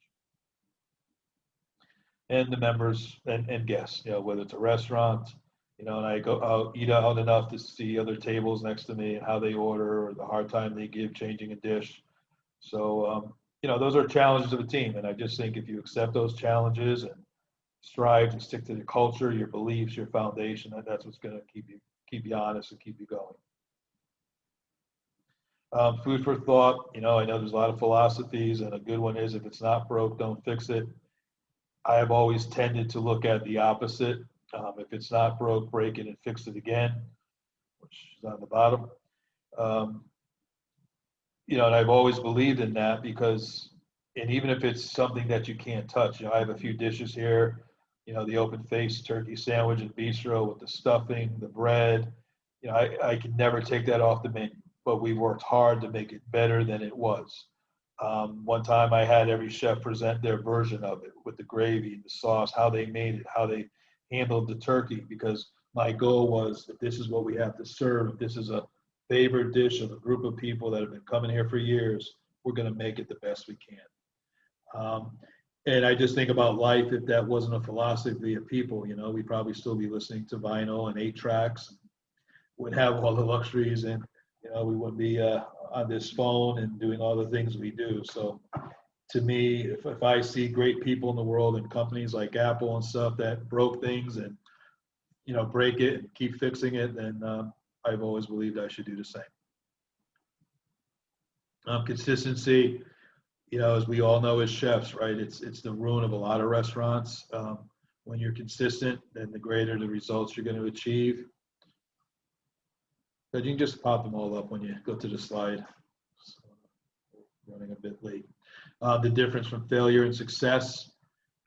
And the members and guests, you know, whether it's a restaurant, you know, and I'll eat out enough to see other tables next to me and how they order or the hard time they give changing a dish. So, you know, those are challenges of a team. And I just think if you accept those challenges and strive to stick to the culture, your beliefs, your foundation, that's what's going to keep you honest and keep you going. Food for thought. You know, I know there's a lot of philosophies, and a good one is if it's not broke, don't fix it. I have always tended to look at the opposite. If it's not broke, break it and fix it again, which is on the bottom. You know, and I've always believed in that because, and even if it's something that you can't touch, you know, I have a few dishes here the open-faced turkey sandwich and bistro with the stuffing, the bread. I can never take that off the menu, but we worked hard to make it better than it was. One time I had every chef present their version of it with the gravy, the sauce, how they made it, how they handled the turkey, because my goal was, if this is what we have to serve, if this is a favorite dish of a group of people that have been coming here for years, we're going to make it the best we can. And I just think about life, if that wasn't a philosophy of people, we'd probably still be listening to vinyl and 8 tracks, wouldn't have all the luxuries, and we wouldn't be on this phone and doing all the things we do. So to me, if I see great people in the world and companies like Apple and stuff that broke things and break it and keep fixing it, then I've always believed I should do the same. Consistency, as we all know as chefs, right? It's the ruin of a lot of restaurants. When you're consistent, then the greater the results you're going to achieve. But you can just pop them all up when you go to the slide. So, running a bit late. The difference from failure and success.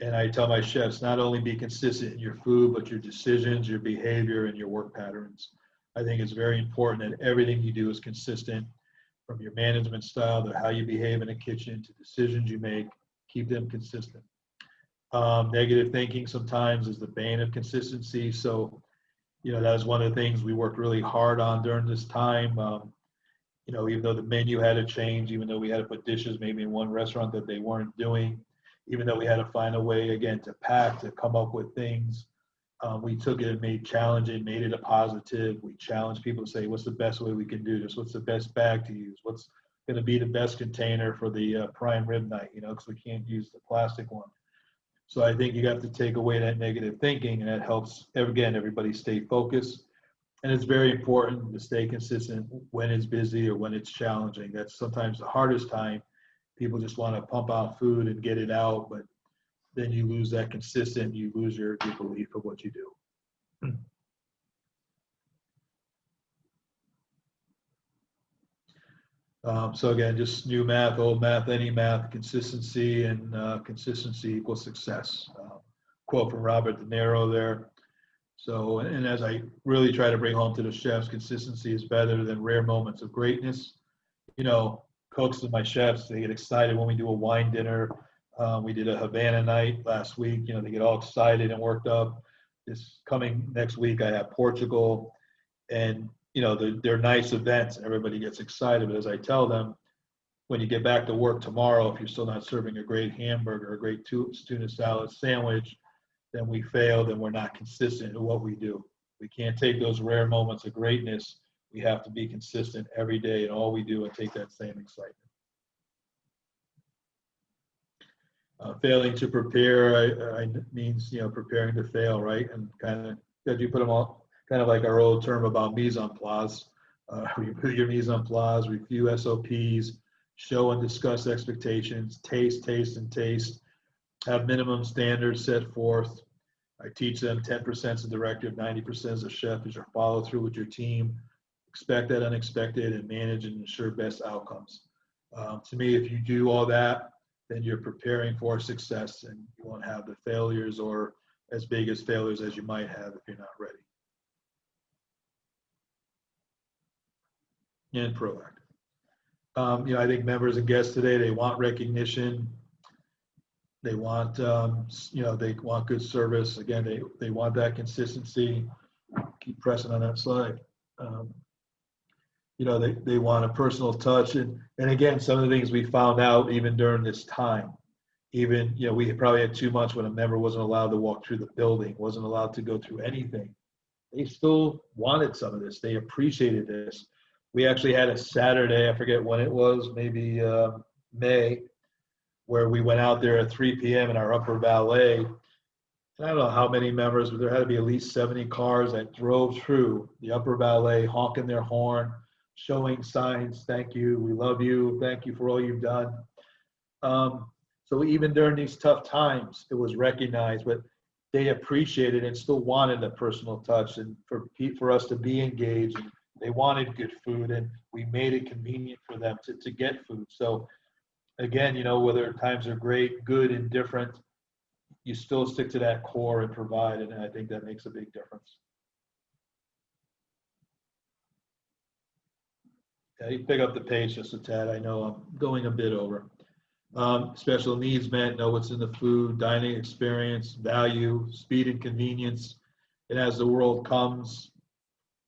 And I tell my chefs, not only be consistent in your food, but your decisions, your behavior, and your work patterns. I think it's very important that everything you do is consistent, from your management style to how you behave in the kitchen to decisions you make. Keep them consistent. Negative thinking sometimes is the bane of consistency. So, that was one of the things we worked really hard on during this time. Even though the menu had to change, even though we had to put dishes maybe in one restaurant that they weren't doing, even though we had to find a way, again, to pack, to come up with things, we took it and made challenging, made it a positive. We challenged people to say, what's the best way we can do this? What's the best bag to use? What's going to be the best container for the prime rib night, because we can't use the plastic one. So I think you have to take away that negative thinking, and that helps, again, everybody stay focused. And it's very important to stay consistent when it's busy or when it's challenging. That's sometimes the hardest time. People just want to pump out food and get it out, but then you lose that consistent, you lose your belief of what you do. So again, just new math, old math, any math, consistency, and consistency equals success. Quote from Robert De Niro there. So, and as I really try to bring home to the chefs, consistency is better than rare moments of greatness. Cooks and my chefs, they get excited when we do a wine dinner. We did a Havana night last week. They get all excited and worked up. This coming next week, I have Portugal, and they're nice events and everybody gets excited. But as I tell them, when you get back to work tomorrow, if you're still not serving a great hamburger, a great tuna salad sandwich, then we failed and we're not consistent in what we do. We can't take those rare moments of greatness. We have to be consistent every day in all we do and take that same excitement. Failing to prepare means preparing to fail, right? And kind of that you put them all kind of like our old term about mise en place. Review your mise en place, review SOPs, show and discuss expectations, taste, and taste. Have minimum standards set forth. I teach them 10% is the directive, 90% is a chef, is your follow through with your team. Expect that unexpected and manage and ensure best outcomes. To me, if you do all that, then you're preparing for success and you won't have the failures or as big as failures as you might have if you're not ready. And proactive. I think members and guests today, they want recognition. They want, they want good service. Again, they want that consistency. Keep pressing on that slide. They want a personal touch. And again, some of the things we found out even during this time, we probably had 2 months when a member wasn't allowed to walk through the building, wasn't allowed to go through anything. They still wanted some of this. They appreciated this. We actually had a Saturday, I forget when it was, maybe May, where we went out there at 3 p.m. in our upper valet. And I don't know how many members, but there had to be at least 70 cars that drove through the upper valet, honking their horn, showing signs, thank you, we love you, thank you for all you've done. So even during these tough times, it was recognized, but they appreciated and still wanted a personal touch and for us to be engaged. And they wanted good food, and we made it convenient for them to get food. So again, whether times are great, good, and different, you still stick to that core and provide it, and I think that makes a big difference. Yeah, you pick up the pace just a tad. I know I'm going a bit over. Special needs met, know what's in the food, dining experience, value, speed and convenience. And as the world comes,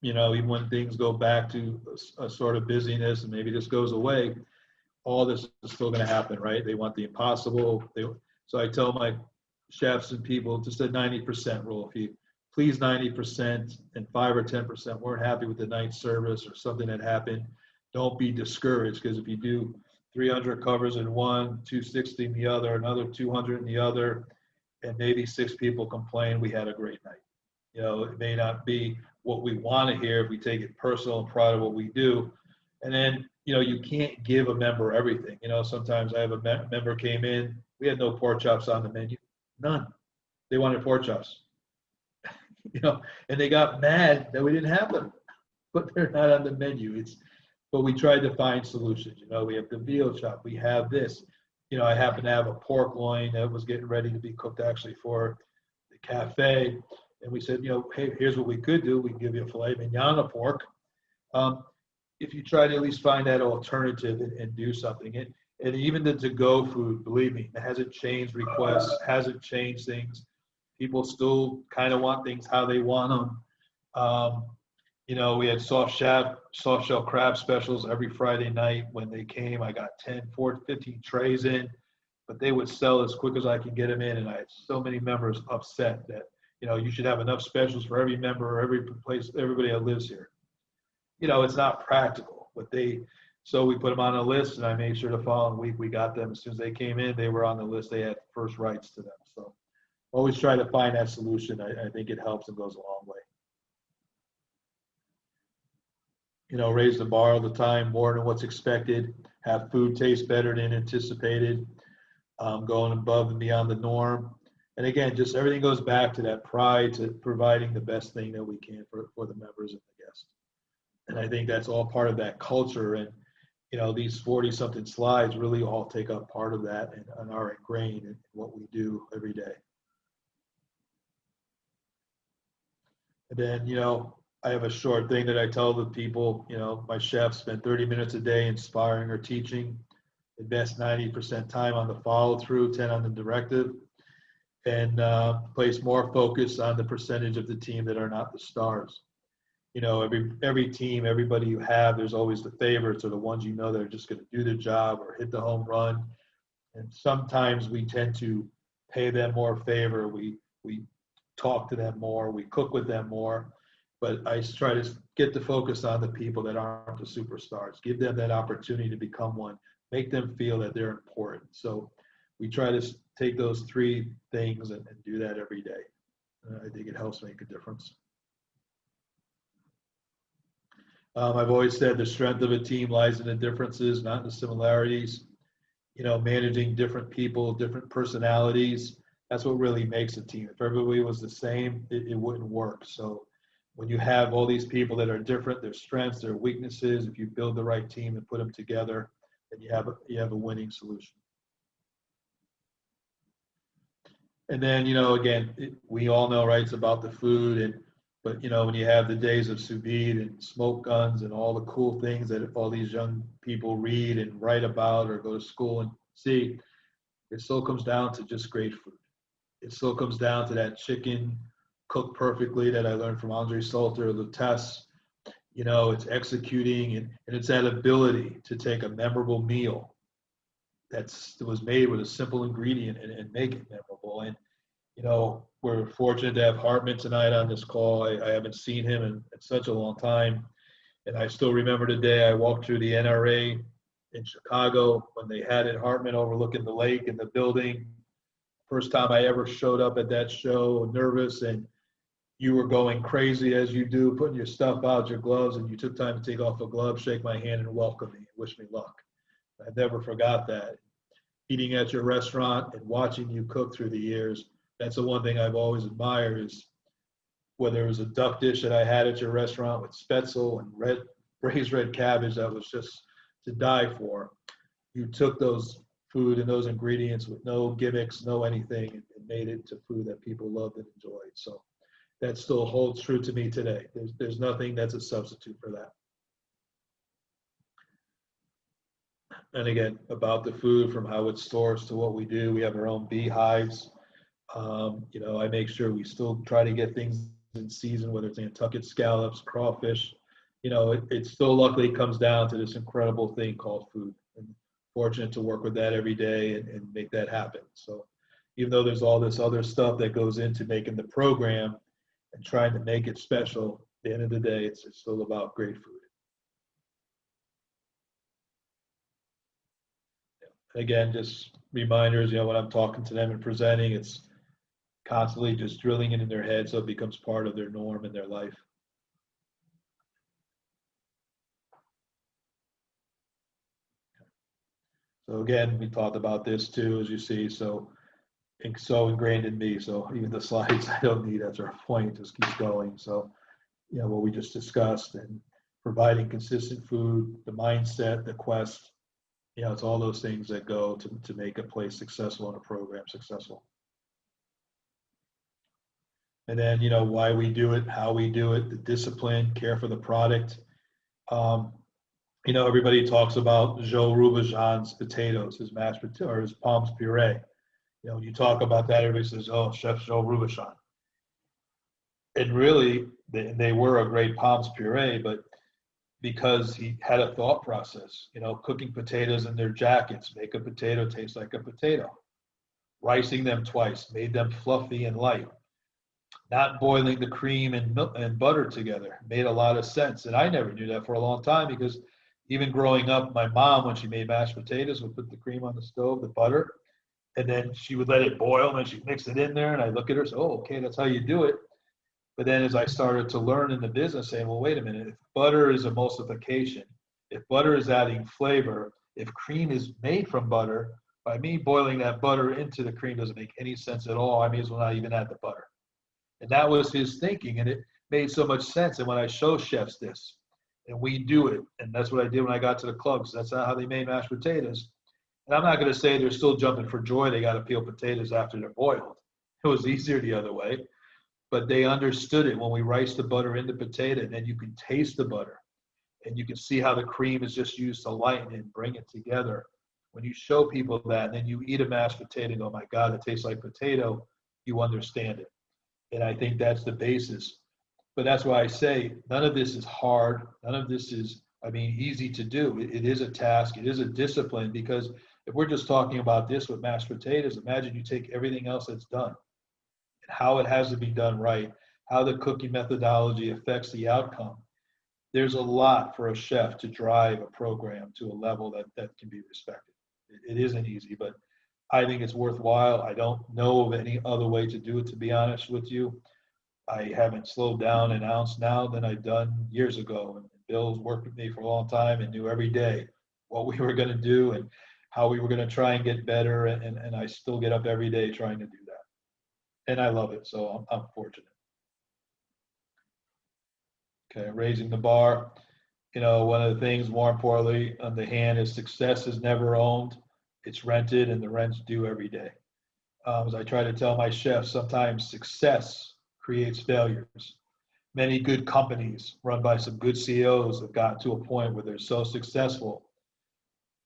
even when things go back to a sort of busyness and maybe this goes away, all this is still going to happen, right? They want the impossible. So I tell my chefs and people just a 90% rule. If you please 90% and 5 or 10% weren't happy with the night service or something that happened, don't be discouraged, because if you do 300 covers in one, 260 in the other, another 200 in the other, and maybe 6 people complain, we had a great night. It may not be what we want to hear if we take it personal and proud of what we do. And then, you can't give a member everything. Sometimes I have a member came in, we had no pork chops on the menu, none. They wanted pork chops, and they got mad that we didn't have them, but they're not on the menu. But we tried to find solutions. We have the veal chop, we have this. I happen to have a pork loin that was getting ready to be cooked actually for the cafe. And we said, hey, here's what we could do. We can give you a filet mignon of pork. If you try to at least find that alternative and do something. And even the to-go food, believe me, it hasn't changed requests, hasn't changed things. People still kind of want things how they want them. We had soft shell crab specials every Friday night. When they came, I got 10, 4, 15 trays in, but they would sell as quick as I could get them in. And I had so many members upset that, you should have enough specials for every member or every place, everybody that lives here. It's not practical, so we put them on a list, and I made sure the following week we got them. As soon as they came in, they were on the list. They had first rights to them. So always try to find that solution. I think it helps and goes a long way. Raise the bar all the time, more than what's expected, have food taste better than anticipated, going above and beyond the norm. And again, just everything goes back to that pride, to providing the best thing that we can for the members and the guests. And I think that's all part of that culture. And, these 40-something slides really all take up part of that and are ingrained in what we do every day. And then, I have a short thing that I tell the people, my chefs spend 30 minutes a day inspiring or teaching, invest 90% time on the follow through, 10 on the directive, and place more focus on the percentage of the team that are not the stars. Every team, everybody you have, there's always the favorites or the ones that are just going to do the job or hit the home run. And sometimes we tend to pay them more favor. We talk to them more. We cook with them more. But I try to get the focus on the people that aren't the superstars. Give them that opportunity to become one. Make them feel that they're important. So we try to take those 3 things and do that every day. I think it helps make a difference. I've always said the strength of a team lies in the differences, not in the similarities. Managing different people, different personalities, that's what really makes a team. If everybody was the same, it wouldn't work. So when you have all these people that are different, their strengths, their weaknesses, if you build the right team and put them together, then you have a winning solution. And then, again, we all know, right, it's about the food. But, when you have the days of sous vide and smoke guns and all the cool things that all these young people read and write about or go to school and see, it still comes down to just great food. It still comes down to that chicken cooked perfectly that I learned from Andre Salter, Lutece. It's executing and it's that ability to take a memorable meal that was made with a simple ingredient and make it memorable. And, we're fortunate to have Hartman tonight on this call. I haven't seen him in such a long time. And I still remember the day I walked through the NRA in Chicago when they had it, Hartman overlooking the lake and the building. First time I ever showed up at that show, nervous, and you were going crazy as you do, putting your stuff out, your gloves, and you took time to take off a glove, shake my hand, and welcome me, wish me luck. I never forgot that. Eating at your restaurant and watching you cook through the years, that's the one thing I've always admired, is whether it was a duck dish that I had at your restaurant with spätzle and braised red cabbage that was just to die for. You took those food and those ingredients with no gimmicks, no anything, and made it to food that people loved and enjoyed. So that still holds true to me today. There's nothing that's a substitute for that. And again, about the food, from how it's sourced to what we do, we have our own beehives. I make sure we still try to get things in season, whether it's Nantucket scallops, crawfish. It still luckily comes down to this incredible thing called food. And fortunate to work with that every day and make that happen. So even though there's all this other stuff that goes into making the program and trying to make it special, at the end of the day, it's still about great food. Again, just reminders, when I'm talking to them and presenting, it's constantly just drilling it in their head so it becomes part of their norm in their life. So again, we talked about this too, as you see, so it's so ingrained in me. So even the slides I don't need as our point just keeps going. So, what we just discussed, and providing consistent food, the mindset, the quest, it's all those things that go to make a place successful and a program successful. And then, why we do it, how we do it, the discipline, care for the product. Everybody talks about Joe Rubijan's potatoes, his mashed potato, or his Palms puree. When you talk about that, everybody says, "Oh, Chef Joe Rubijan." And really, they were a great Palms puree, but because he had a thought process, cooking potatoes in their jackets, make a potato taste like a potato. Ricing them twice, made them fluffy and light. Not boiling the cream and milk and butter together made a lot of sense. And I never knew that for a long time, because even growing up, my mom, when she made mashed potatoes, would put the cream on the stove, the butter, and then she would let it boil, and then she'd mix it in there. And I look at her and say, "Oh, okay, that's how you do it." But then as I started to learn in the business, saying, well, wait a minute, if butter is emulsification, if butter is adding flavor, if cream is made from butter, by me boiling that butter into the cream doesn't make any sense at all. I may as well not even add the butter. And that was his thinking, and it made so much sense. And when I show chefs this, and we do it, and that's what I did when I got to the clubs, that's not how they made mashed potatoes. And I'm not going to say they're still jumping for joy they got to peel potatoes after they're boiled. It was easier the other way. But they understood it when we rice the butter in the potato, and then you can taste the butter, and you can see how the cream is just used to lighten it and bring it together. When you show people that, and then you eat a mashed potato and go, "Oh my God, it tastes like potato," you understand it. And I think that's the basis. But that's why I say none of this is hard. None of this is, easy to do. It is a task. It is a discipline, because if we're just talking about this with mashed potatoes, imagine you take everything else that's done, how it has to be done right, how the cooking methodology affects the outcome. There's a lot for a chef to drive a program to a level that can be respected. It isn't easy, but I think it's worthwhile. I don't know of any other way to do it, to be honest with you. I haven't slowed down an ounce now than I'd done years ago. And Bill's worked with me for a long time and knew every day what we were going to do and how we were going to try and get better. And I still get up every day trying to do that. And I love it, so I'm fortunate. Okay, raising the bar. One of the things, more importantly, on the hand is success is never owned. It's rented, and the rent's due every day. As I try to tell my chefs, sometimes success creates failures. Many good companies run by some good CEOs have gotten to a point where they're so successful,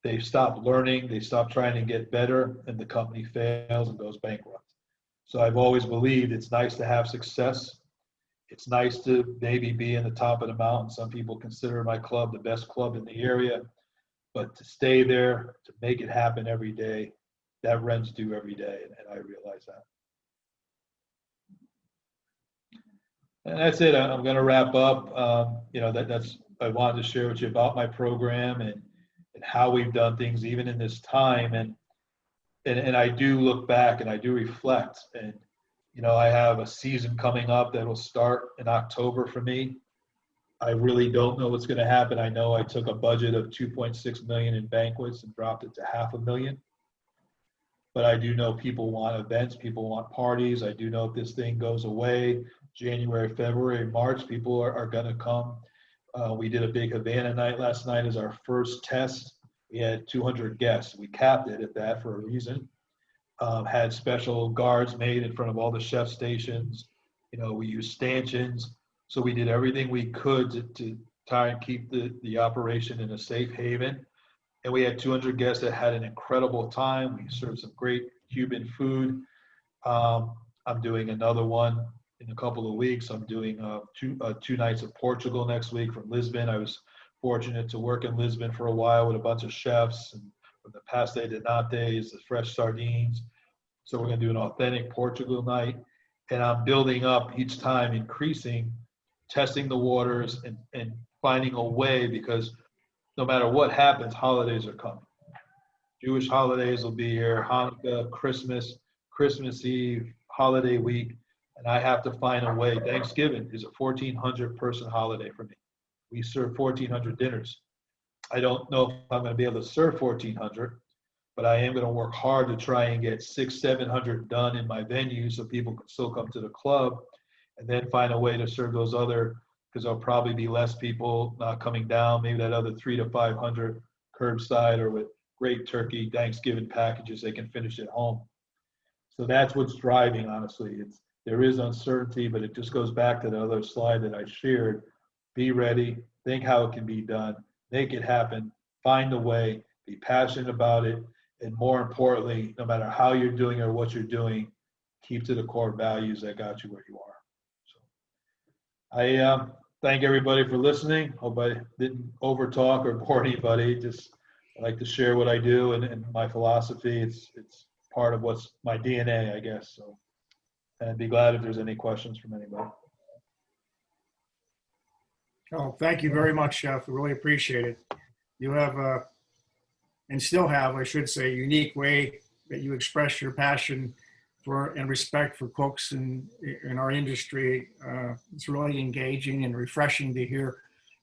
they stop learning, they stop trying to get better, and the company fails and goes bankrupt. So I've always believed it's nice to have success. It's nice to maybe be in the top of the mountain. Some people consider my club the best club in the area, but to stay there, to make it happen every day, that rent's due every day, and I realize that. And that's it. I'm going to wrap up. That's I wanted to share with you about my program and how we've done things even in this time. And I do look back and I do reflect, and I have a season coming up that will start in October for me. I really don't know what's going to happen. I know I took a budget of $2.6 million in banquets and dropped it to $500,000. But I do know people want events, people want parties. I do know if this thing goes away, January, February, March, people are going to come. We did a big Havana night last night as our first test We had 200 guests. We capped it at that for a reason. Had special guards made in front of all the chef stations. You know, we used stanchions. So we did everything we could to try and keep the operation in a safe haven. And we had 200 guests that had an incredible time. We served some great Cuban food. I'm doing another one in a couple of weeks. I'm doing two nights of Portugal next week from Lisbon. I was fortunate to work in Lisbon for a while with a bunch of chefs, and from the pastel de nates, the fresh sardines. So we're going to do an authentic Portugal night. And I'm building up each time, increasing, testing the waters, and finding a way, because no matter what happens, holidays are coming. Jewish holidays will be here, Hanukkah, Christmas, Christmas Eve, holiday week, and I have to find a way. Thanksgiving is a 1,400 person holiday for me. We serve 1,400 dinners. I don't know if I'm going to be able to serve 1,400, but I am going to work hard to try and get 600-700 done in my venue so people can still come to the club, and then find a way to serve those other, because there'll probably be less people not coming down, maybe that other 300 to 500 curbside, or with great turkey Thanksgiving packages they can finish at home. So that's what's driving, honestly. There is uncertainty, but it just goes back to the other slide that I shared. Be ready, think how it can be done, make it happen, find a way, be passionate about it, and more importantly, no matter how you're doing or what you're doing, keep to the core values that got you where you are. So I thank everybody for listening. Hope I didn't overtalk or bore anybody. Just I like to share what I do and my philosophy. It's part of what's my DNA, I guess. So, and I'd be glad if there's any questions from anybody. Oh, thank you very much, Chef. I really appreciate it. You have and still have, I should say, a unique way that you express your passion for and respect for cooks in our industry. It's really engaging and refreshing to hear.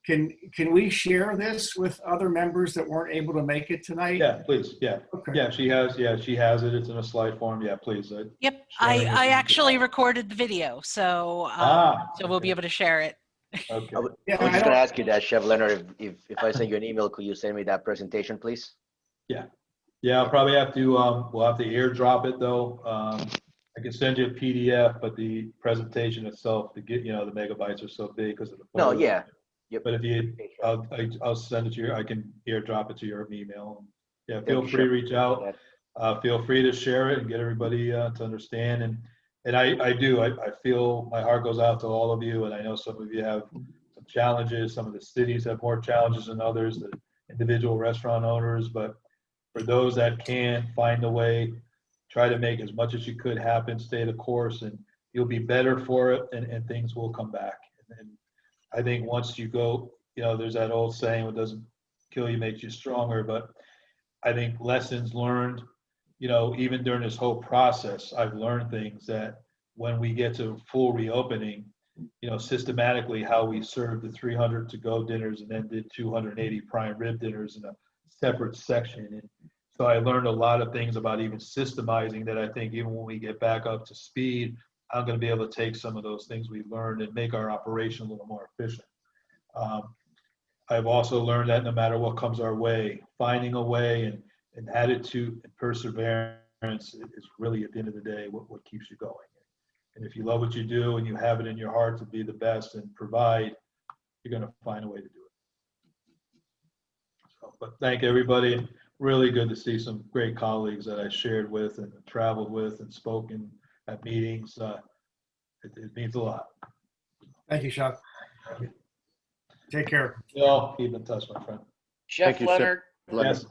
Can we share this with other members that weren't able to make it tonight? Yeah, please. Yeah. Okay. Yeah, she has it. It's in a slide form. Yeah, please. Yep, I actually recorded the video, so we'll be able to share it. Okay. I was Yeah, just going to ask you that, Chef Leonard, if I send you an email, could you send me that presentation, please? Yeah, I'll probably have to, we'll have to airdrop it though. I can send you a PDF, but the presentation itself, the megabytes are so big because of the No, photos. yeah. Yep. But if you, I'll send it to you. I can airdrop it to your email. Yeah, feel Thank you, free to Chef. reach out. Feel free to share it and get everybody to understand. And I feel my heart goes out to all of you. And I know some of you have some challenges. Some of the cities have more challenges than others, the individual restaurant owners. But for those that can find a way, try to make as much as you could happen, stay the course, and you'll be better for it, and things will come back. And I think once you go, there's that old saying, what doesn't kill you makes you stronger. But I think lessons learned, even during this whole process, I've learned things that when we get to full reopening, systematically how we served the 300 to-go dinners and then did 280 prime rib dinners in a separate section. And so I learned a lot of things about even systemizing that I think even when we get back up to speed, I'm going to be able to take some of those things we've learned and make our operation a little more efficient. I've also learned that no matter what comes our way, finding a way and attitude and perseverance is really, at the end of the day, what keeps you going. And if you love what you do and you have it in your heart to be the best and provide, you're going to find a way to do it. So, but thank everybody. Really good to see some great colleagues that I shared with and traveled with and spoken at meetings. It means a lot. Thank you, Chef. Take care. Well, keep in touch, my friend. Chef Leonard, Yes.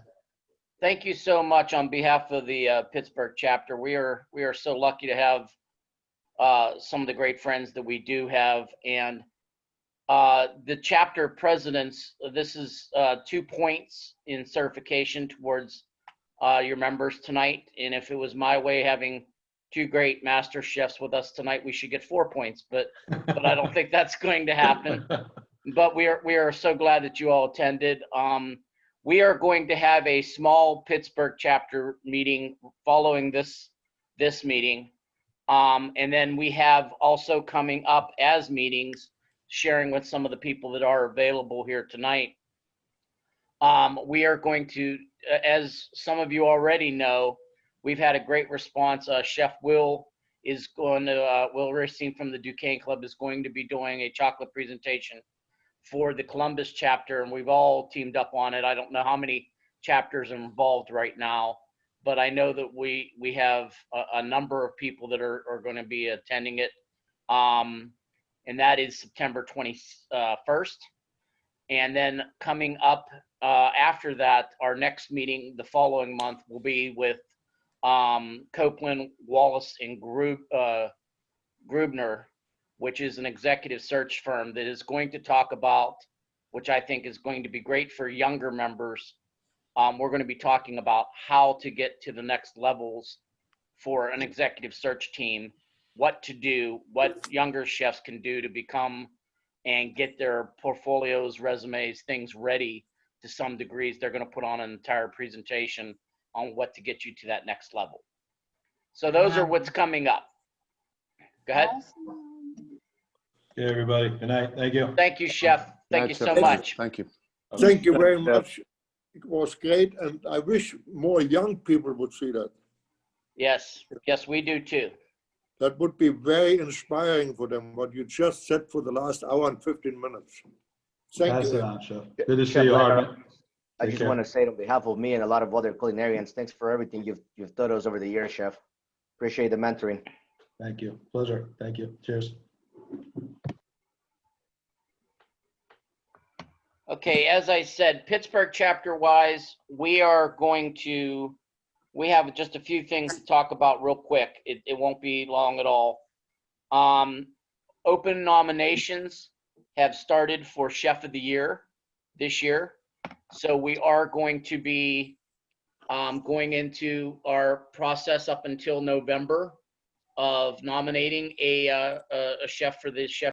thank you so much on behalf of the Pittsburgh chapter. We are so lucky to have some of the great friends that we do have, and the chapter presidents. This is 2 points in certification towards your members tonight. And if it was my way, having 2 great master chefs with us tonight, we should get 4 points. But I don't think that's going to happen. But we are so glad that you all attended. We are going to have a small Pittsburgh chapter meeting following this meeting. And then we have also coming up as meetings, sharing with some of the people that are available here tonight. We are going to, as some of you already know, we've had a great response. Chef Will is going to, Will Racine from the Duquesne Club is going to be doing a chocolate presentation for the Columbus chapter, and we've all teamed up on it. I don't know how many chapters are involved right now, but I know that we have a number of people that are going to be attending it. And that is September 21st. And then coming up after that, our next meeting the following month will be with Copeland, Wallace, and Grubner, which is an executive search firm that is going to talk about, which I think is going to be great for younger members. We're going to be talking about how to get to the next levels for an executive search team, what to do, what younger chefs can do to become and get their portfolios, resumes, things ready to some degrees. They're going to put on an entire presentation on what to get you to that next level. So those are what's coming up. Go ahead. Okay, everybody. Good night. Thank you. Thank you, Chef. Thank you so Chef. much. Thank you. Thank you very much. It was great, and I wish more young people would see that. Yes, yes, we do too. That would be very inspiring for them, what you just said for the last hour and 15 minutes. Thank Pass it you. on, Chef. Good to see Chef you, Leonard, Harvey. I Take just care. want to say on behalf of me and a lot of other culinarians, thanks for everything you've taught us over the years, Chef. Appreciate the mentoring. Thank you. Pleasure. Thank you. Cheers. Okay, as I said, Pittsburgh chapter wise, we have just a few things to talk about real quick. It won't be long at all. Open nominations have started for Chef of the Year this year. So we are going to be going into our process up until November of nominating a chef for the Chef